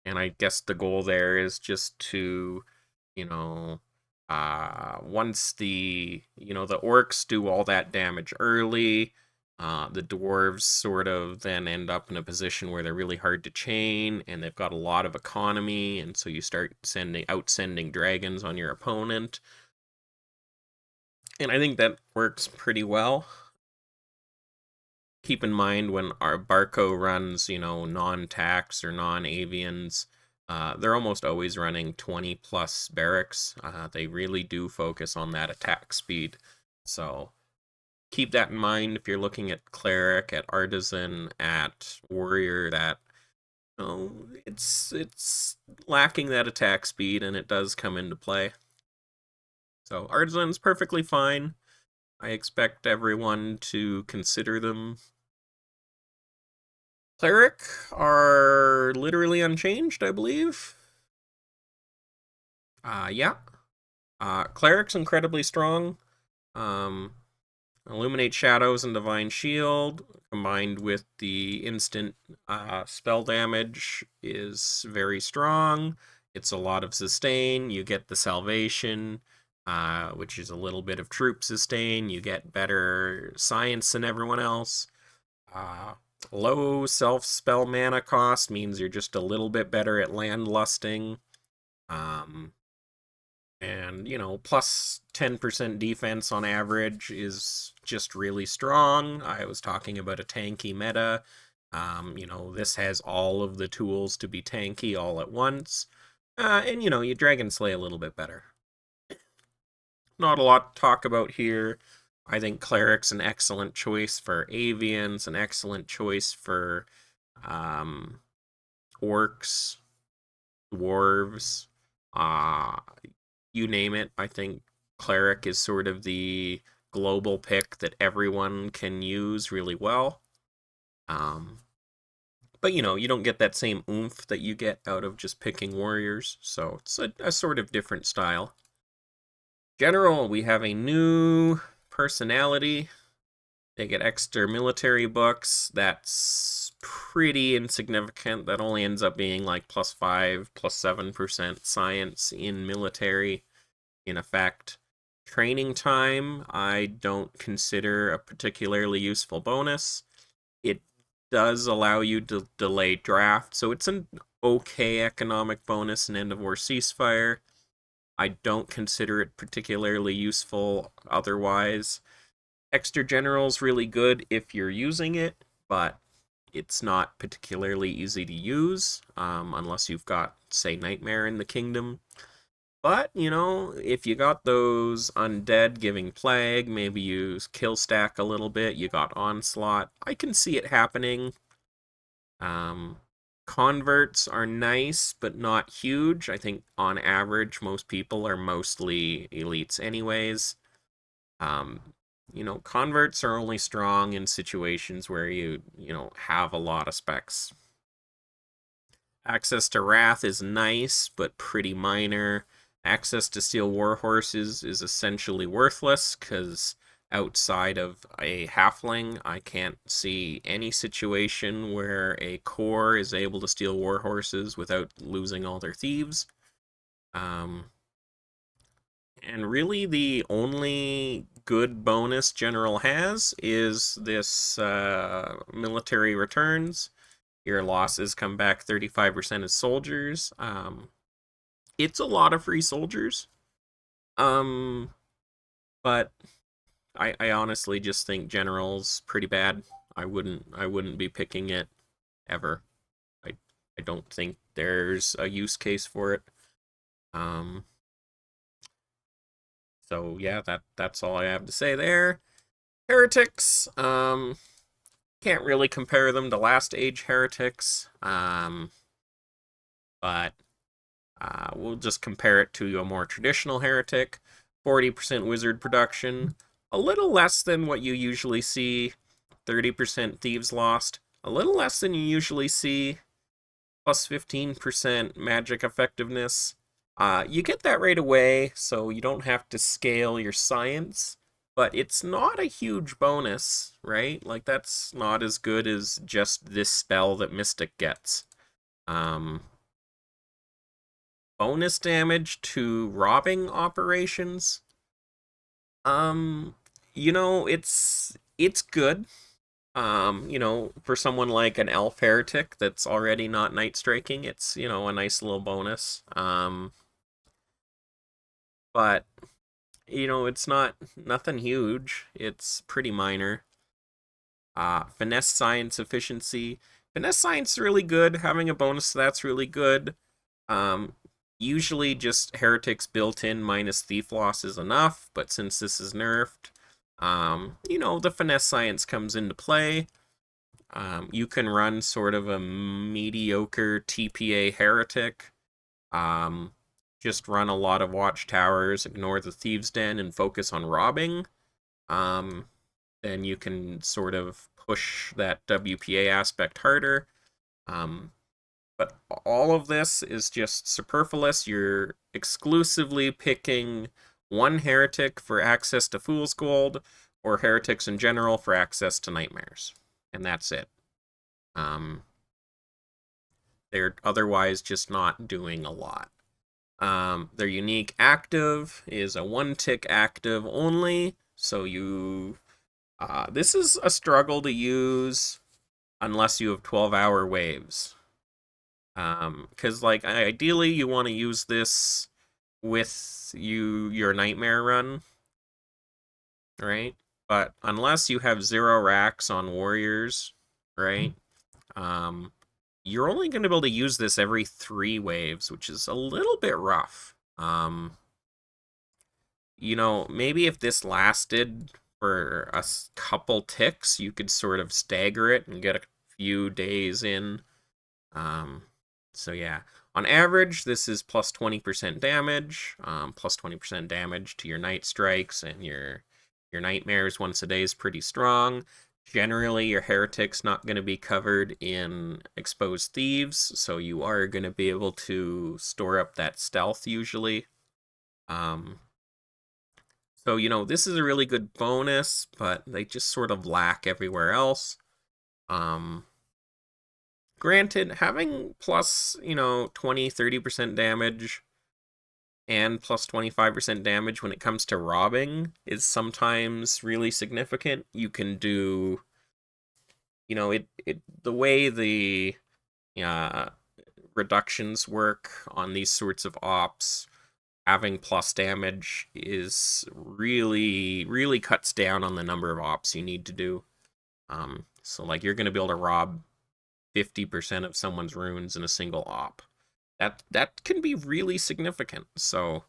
and I guess the goal there is just to, you know, once the orcs do all that damage early, the dwarves sort of then end up in a position where they're really hard to chain and they've got a lot of economy, and so you start sending dragons on your opponent. And I think that works pretty well. Keep in mind when our Barco runs, non-tax or non-avians, they're almost always running 20 plus barracks. They really do focus on that attack speed. So keep that in mind if you're looking at cleric, at artisan, at warrior, that it's lacking that attack speed, and it does come into play. So artisan's perfectly fine. I expect everyone to consider them. Cleric are literally unchanged, I believe. Yeah. Cleric's incredibly strong. Um, Illuminate Shadows and Divine Shield, combined with the instant spell damage, is very strong. It's a lot of sustain. You get the Salvation, which is a little bit of troop sustain. You get better science than everyone else. Low self-spell mana cost means you're just a little bit better at land lusting. And, plus 10% defense on average is just really strong. I was talking about a tanky meta. This has all of the tools to be tanky all at once. And, you Dragon Slay a little bit better. Not a lot to talk about here. I think Cleric's an excellent choice for Avians, an excellent choice for orcs, dwarves, you name it. I think Cleric is sort of the global pick that everyone can use really well. But you don't get that same oomph that you get out of just picking warriors, so it's a sort of different style. General, we have a new personality. They get extra military books. That's pretty insignificant. That only ends up being like +5, +7% science in military, in effect. Training time, I don't consider a particularly useful bonus. It does allow you to delay draft, so it's an okay economic bonus in End of War Ceasefire. I don't consider it particularly useful otherwise. Extra General's really good if you're using it, but it's not particularly easy to use unless you've got, say, Nightmare in the Kingdom. But, if you got those undead giving plague, maybe you kill stack a little bit, you got onslaught, I can see it happening. Converts are nice, but not huge. I think on average, most people are mostly elites anyways. Converts are only strong in situations where you have a lot of specs. Access to Wrath is nice, but pretty minor. Access to Steel Warhorses is essentially worthless, because outside of a halfling, I can't see any situation where a core is able to steal warhorses without losing all their thieves. And really the only good bonus General has is this military returns. Your losses come back 35% as soldiers. It's a lot of free soldiers. But I honestly just think General's pretty bad. I wouldn't be picking it ever. I I don't think there's a use case for it. So yeah, that's all I have to say there. Heretics, can't really compare them to last age heretics. But we'll just compare it to a more traditional heretic. 40% wizard production, a little less than what you usually see. 30% thieves lost, a little less than you usually see. Plus 15% magic effectiveness. You get that right away, so you don't have to scale your science, but it's not a huge bonus, right? Like, that's not as good as just this spell that Mystic gets. Um, Bonus damage to robbing operations. Um, it's good. For someone like an elf heretic that's already not night striking, it's, a nice little bonus. But it's not nothing huge. It's pretty minor. Finesse science efficiency. Finesse science is really good. Having a bonus to that's really good. Um, Usually just heretics built in minus thief loss is enough, but since this is nerfed, the finesse science comes into play. You can run sort of a mediocre TPA heretic. Um, just run a lot of watchtowers, ignore the thieves' den, and focus on robbing. Um, then you can sort of push that WPA aspect harder. But all of this is just superfluous. You're exclusively picking one heretic for access to Fool's Gold, or heretics in general for access to nightmares. And that's it. Um, they're otherwise just not doing a lot. Their unique active is a 1-tick active only, so this is a struggle to use unless you have 12-hour waves. Because like ideally you want to use this with your nightmare run, right? But unless you have 0 racks on warriors, right? Um, you're only going to be able to use this every 3 waves, which is a little bit rough. Maybe if this lasted for a couple ticks, you could sort of stagger it and get a few days in. So yeah, on average, this is plus 20% damage, plus 20% damage to your night strikes, and your nightmares once a day is pretty strong. Generally, your heretic's not going to be covered in exposed thieves, so you are going to be able to store up that stealth usually. So, this is a really good bonus, but they just sort of lack everywhere else. Granted, having plus, 20, 30% damage and plus 25% damage when it comes to robbing is sometimes really significant. You can do, the way the uh, reductions work on these sorts of ops, having plus damage is really, really cuts down on the number of ops you need to do. So like you're going to be able to rob 50% of someone's runes in a single op. That can be really significant. So,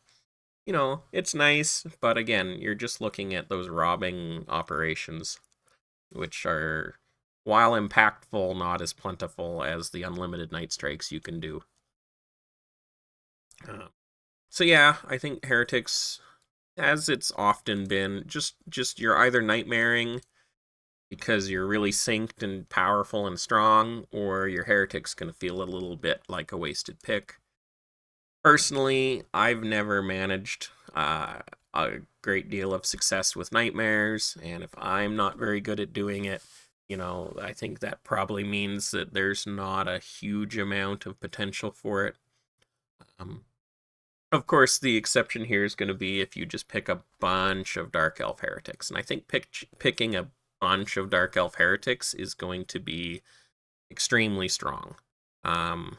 it's nice, but again, you're just looking at those robbing operations, which are, while impactful, not as plentiful as the unlimited night strikes you can do. So yeah, I think heretics, as it's often been, just you're either nightmaring because you're really synced and powerful and strong, or your heretic's going to feel a little bit like a wasted pick. Personally, I've never managed a great deal of success with nightmares, and if I'm not very good at doing it, I think that probably means that there's not a huge amount of potential for it. Of course, the exception here is going to be if you just pick a bunch of Dark Elf heretics, and I think picking a bunch of Dark Elf heretics is going to be extremely strong. The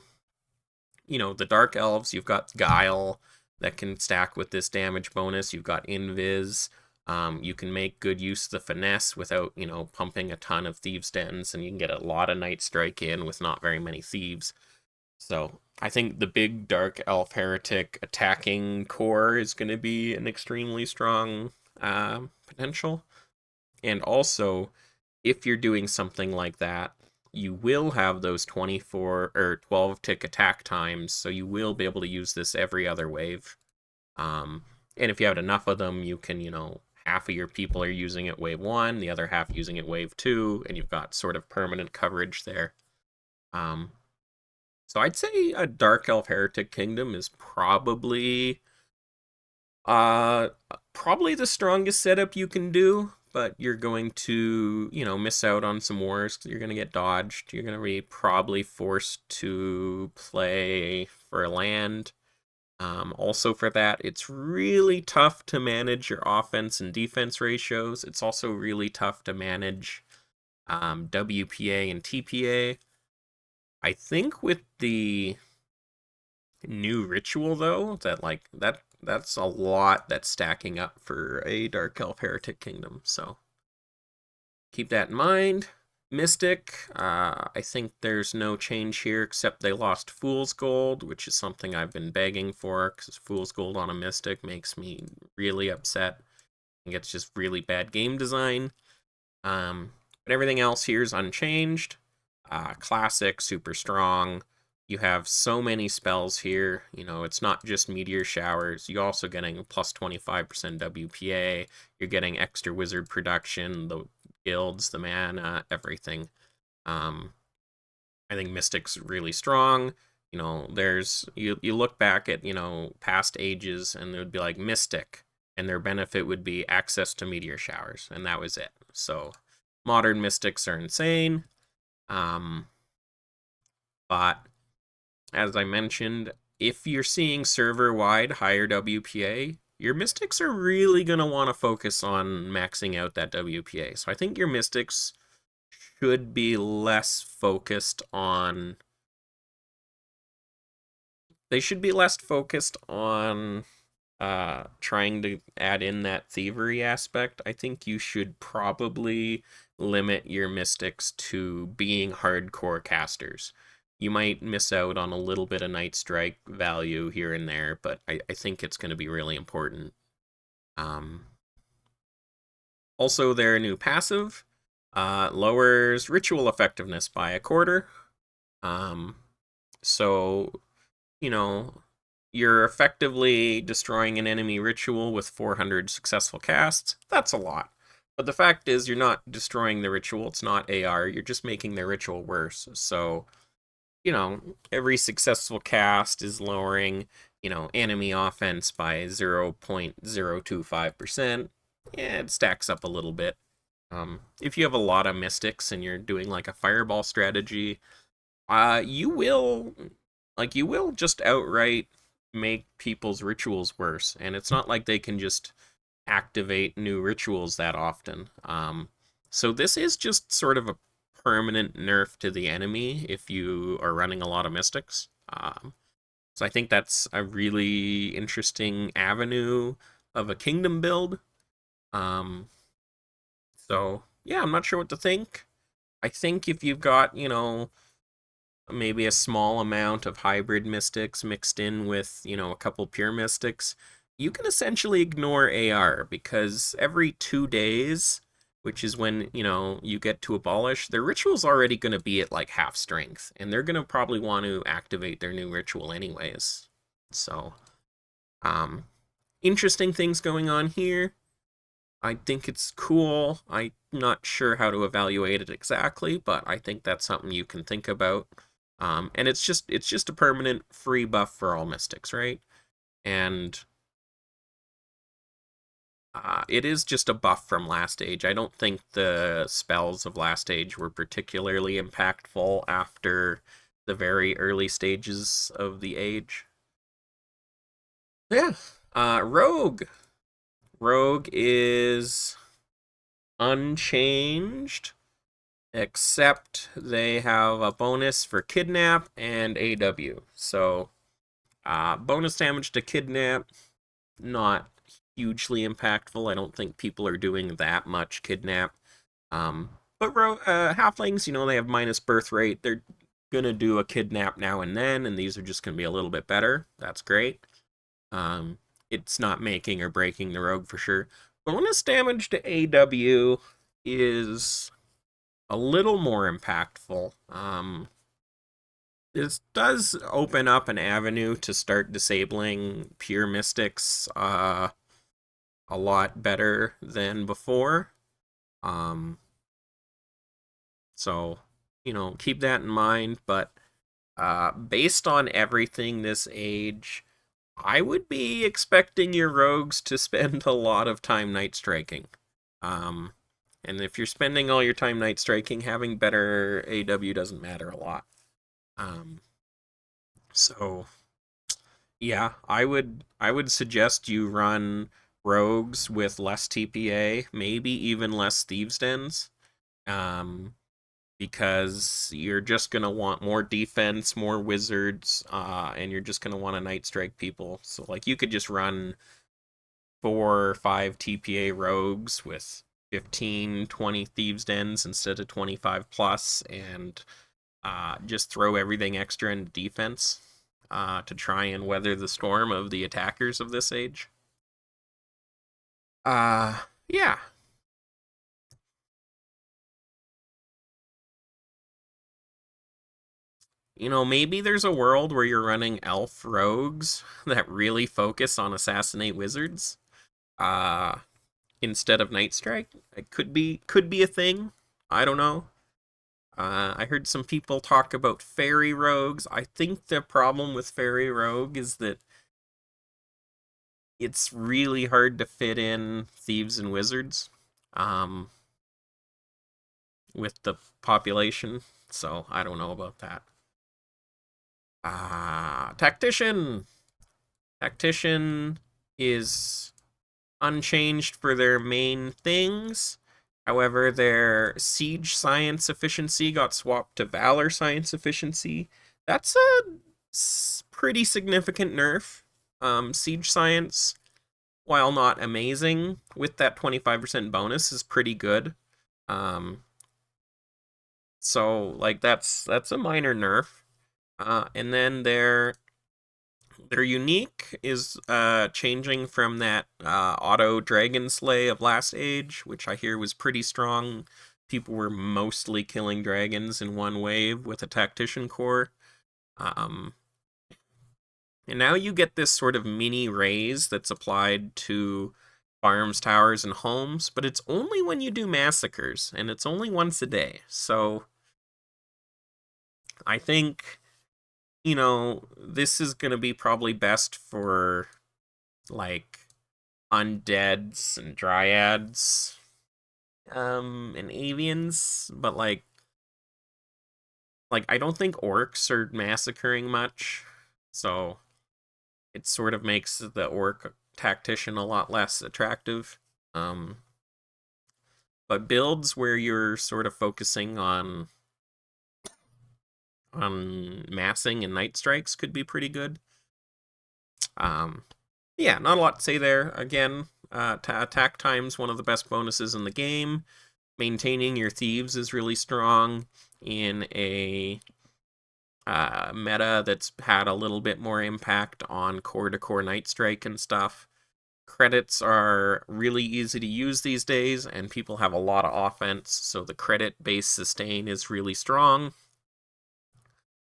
Dark Elves, you've got Guile that can stack with this damage bonus. You've got Invis. You can make good use of the Finesse without, pumping a ton of Thieves' Dens, and you can get a lot of Night Strike in with not very many Thieves. So I think the big Dark Elf Heretic attacking core is going to be an extremely strong potential. And also, if you're doing something like that, you will have those 24 or 12 tick attack times, so you will be able to use this every other wave. Um, and if you have enough of them, you can, half of your people are using it wave one, the other half using it wave two, and you've got sort of permanent coverage there. Um, so I'd say a Dark Elf Heretic Kingdom is uh probably the strongest setup you can do, but you're going to, miss out on some wars. You're going to get dodged. You're going to be probably forced to play for a land. Also, for that, it's really tough to manage your offense and defense ratios. It's also really tough to manage WPA and TPA. I think with the new ritual though, that's a lot that's stacking up for a Dark Elf Heretic Kingdom. So keep that in mind. Mystic, I think there's no change here except they lost Fool's Gold, which is something I've been begging for because Fool's Gold on a Mystic makes me really upset. I think it's just really bad game design. But everything else here is unchanged. Classic, super strong. You have so many spells here. It's not just Meteor Showers. You're also getting plus 25% WPA. You're getting extra wizard production, the guilds, the mana, everything. I think Mystic's really strong. There's you look back at, past ages and it would be like Mystic, and their benefit would be access to Meteor Showers, and that was it. So modern Mystics are insane. But as I mentioned, if you're seeing server-wide higher WPA, your Mystics are really going to want to focus on maxing out that WPA. So I think your Mystics should be less focused on... They should be less focused on trying to add in that thievery aspect. I think you should probably limit your Mystics to being hardcore casters. You might miss out on a little bit of Night Strike value here and there, but I think it's going to be really important. Um, Also, their new passive lowers ritual effectiveness by a quarter. Um, so, you know, you're effectively destroying an enemy ritual with 400 successful casts. That's a lot. But the fact is, you're not destroying the ritual. It's not AR. You're just making their ritual worse. So, every successful cast is lowering, enemy offense by 0.025%. Yeah, it stacks up a little bit. If you have a lot of mystics and you're doing like a fireball strategy, you will just outright make people's rituals worse, and it's not like they can just activate new rituals that often. So this is just sort of a permanent nerf to the enemy if you are running a lot of mystics. So I think that's a really interesting avenue of a kingdom build. Um, so yeah, I'm not sure what to think. I think if you've got, maybe a small amount of hybrid mystics mixed in with, a couple pure mystics, you can essentially ignore AR because every 2 days, which is when, you get to abolish, their ritual's already going to be at like half strength, and they're going to probably want to activate their new ritual anyways. So, um, interesting things going on here. I think it's cool. I'm not sure how to evaluate it exactly, but I think that's something you can think about. And it's just a permanent free buff for all mystics, right? And it is just a buff from last age. I don't think the spells of last age were particularly impactful after the very early stages of the age. Yeah. Rogue. Rogue is unchanged, except they have a bonus for kidnap and AW. So, bonus damage to kidnap, not hugely impactful. I don't think people are doing that much kidnap. But halflings, they have minus birth rate. They're gonna do a kidnap now and then, and these are just gonna be a little bit better. That's great. Um, it's not making or breaking the rogue for sure. Bonus damage to AW is a little more impactful. This does open up an avenue to start disabling pure mystics a lot better than before. So, keep that in mind. But based on everything this age, I would be expecting your rogues to spend a lot of time night striking. And if you're spending all your time night striking, having better AW doesn't matter a lot. So yeah, I would suggest you run rogues with less TPA, maybe even less thieves dens. Um, because you're just gonna want more defense, more wizards, and you're just gonna want to night strike people. So like you could just run 4 or 5 TPA rogues with 15, 20 thieves dens instead of 25 plus, and just throw everything extra into defense to try and weather the storm of the attackers of this age. Yeah. Maybe there's a world where you're running elf rogues that really focus on assassinate wizards, uh, instead of Night Strike. It could be a thing. I don't know. I heard some people talk about fairy rogues. I think the problem with fairy rogue is that it's really hard to fit in thieves and wizards, um, with the population. So I don't know about that. Tactician. Tactician is unchanged for their main things. However, their siege science efficiency got swapped to valor science efficiency. That's a pretty significant nerf. Siege science, while not amazing, with that 25% bonus, is pretty good. So like that's a minor nerf. And then their unique is changing from that auto dragon slay of last age, which I hear was pretty strong. People were mostly killing dragons in one wave with a tactician core. And now you get this sort of mini raise that's applied to farms, towers, and homes, but it's only when you do massacres, and it's only once a day. So I think, this is going to be probably best for like undeads and dryads, and avians, but like I don't think orcs are massacring much, so it sort of makes the orc tactician a lot less attractive. Um, but builds where you're sort of focusing on massing and night strikes could be pretty good. Yeah, not a lot to say there. Again, attack time's one of the best bonuses in the game. Maintaining your thieves is really strong in a meta that's had a little bit more impact on core-to-core Night Strike and stuff. Credits are really easy to use these days, and people have a lot of offense, so the credit-based sustain is really strong.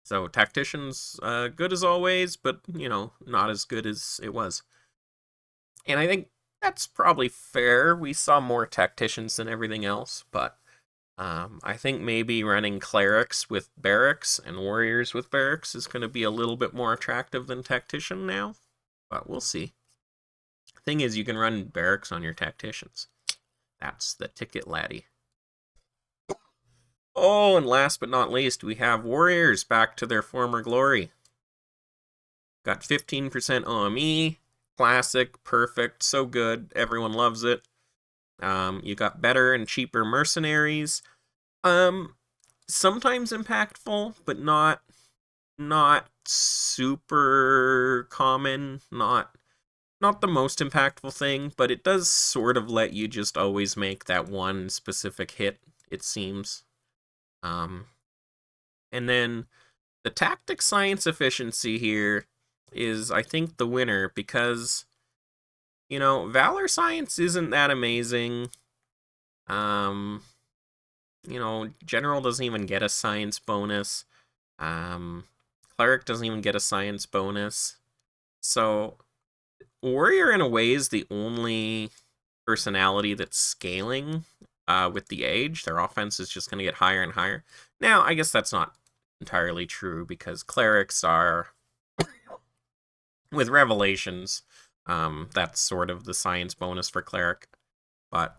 So Tactician's good as always, but, not as good as it was. And I think that's probably fair. We saw more Tacticians than everything else, but I think maybe running Clerics with Barracks and Warriors with Barracks is going to be a little bit more attractive than Tactician now, but we'll see. Thing is, you can run Barracks on your Tacticians. That's the ticket, laddie. Oh, and last but not least, we have Warriors back to their former glory. Got 15% OME, classic, perfect, so good, everyone loves it. You got better and cheaper mercenaries. Sometimes impactful, but not super common, not the most impactful thing, but it does sort of let you just always make that one specific hit, it seems. And then The tactic science efficiency here is, I think, the winner because, Valor science isn't that amazing. Um, General doesn't even get a science bonus. Um, Cleric doesn't even get a science bonus. So, Warrior, in a way, is the only personality that's scaling with the age. Their offense is just going to get higher and higher. Now, I guess that's not entirely true because clerics are, with Revelations, that's sort of the science bonus for cleric. But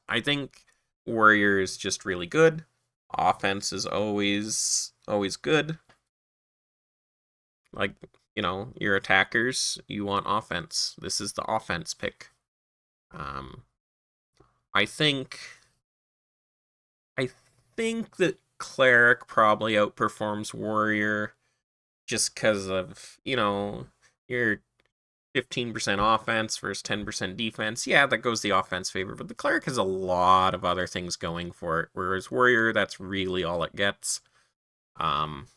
I think warrior is just really good. Offense is always good. Like, your attackers, you want offense. This is the offense pick. I think that cleric probably outperforms warrior just because of, your 15% offense versus 10% defense. Yeah, that goes the offense favor, but the cleric has a lot of other things going for it, whereas warrior, that's really all it gets. And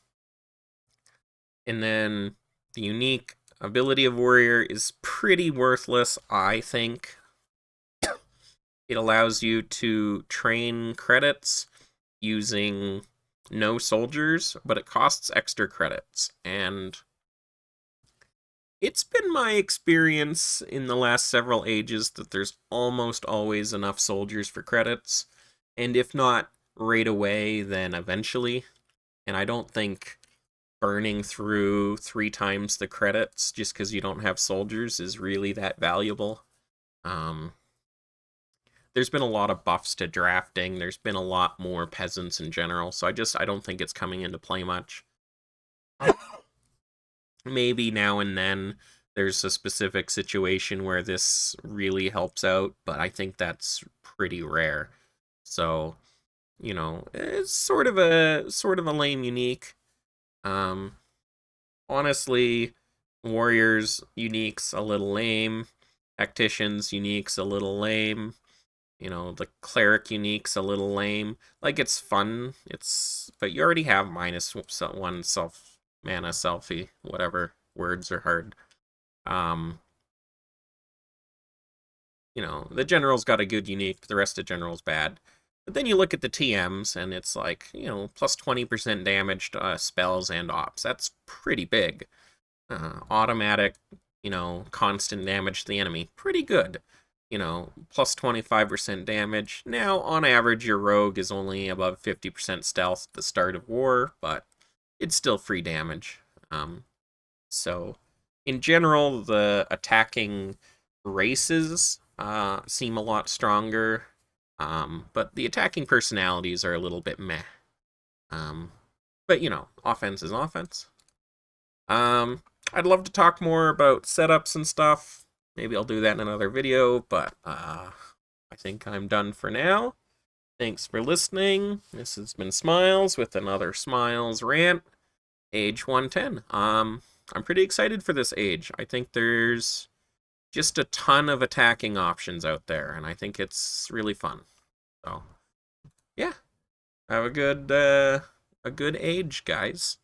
then the unique ability of warrior is pretty worthless, I think. It allows you to train credits using no soldiers, but it costs extra credits. And it's been my experience in the last several ages that there's almost always enough soldiers for credits. And if not right away, then eventually. And I don't think burning through 3 times the credits just because you don't have soldiers is really that valuable. There's been a lot of buffs to drafting. There's been a lot more peasants in general, so I don't think it's coming into play much. Maybe now and then there's a specific situation where this really helps out, but I think that's pretty rare. So, it's sort of a lame unique. Honestly, warriors unique's a little lame. Tacticians unique's a little lame. The cleric unique's a little lame. Like, it's fun. But you already have -1 self mana selfie, whatever words are hard. The general's got a good unique, the rest of general's bad. But then you look at the TMs, and it's like, plus 20% damage to spells and ops. That's pretty big. Automatic, constant damage to the enemy. Pretty good. Plus 25% damage. Now, on average, your rogue is only above 50% stealth at the start of war, but it's still free damage. So, in general, the attacking races seem a lot stronger, but the attacking personalities are a little bit meh. But, offense is offense. I'd love to talk more about setups and stuff. Maybe I'll do that in another video, but I think I'm done for now. Thanks for listening. This has been Smiles with another Smiles rant. Age 110. I'm pretty excited for this age. I think there's just a ton of attacking options out there, and I think it's really fun. So, yeah. Have a good age, guys.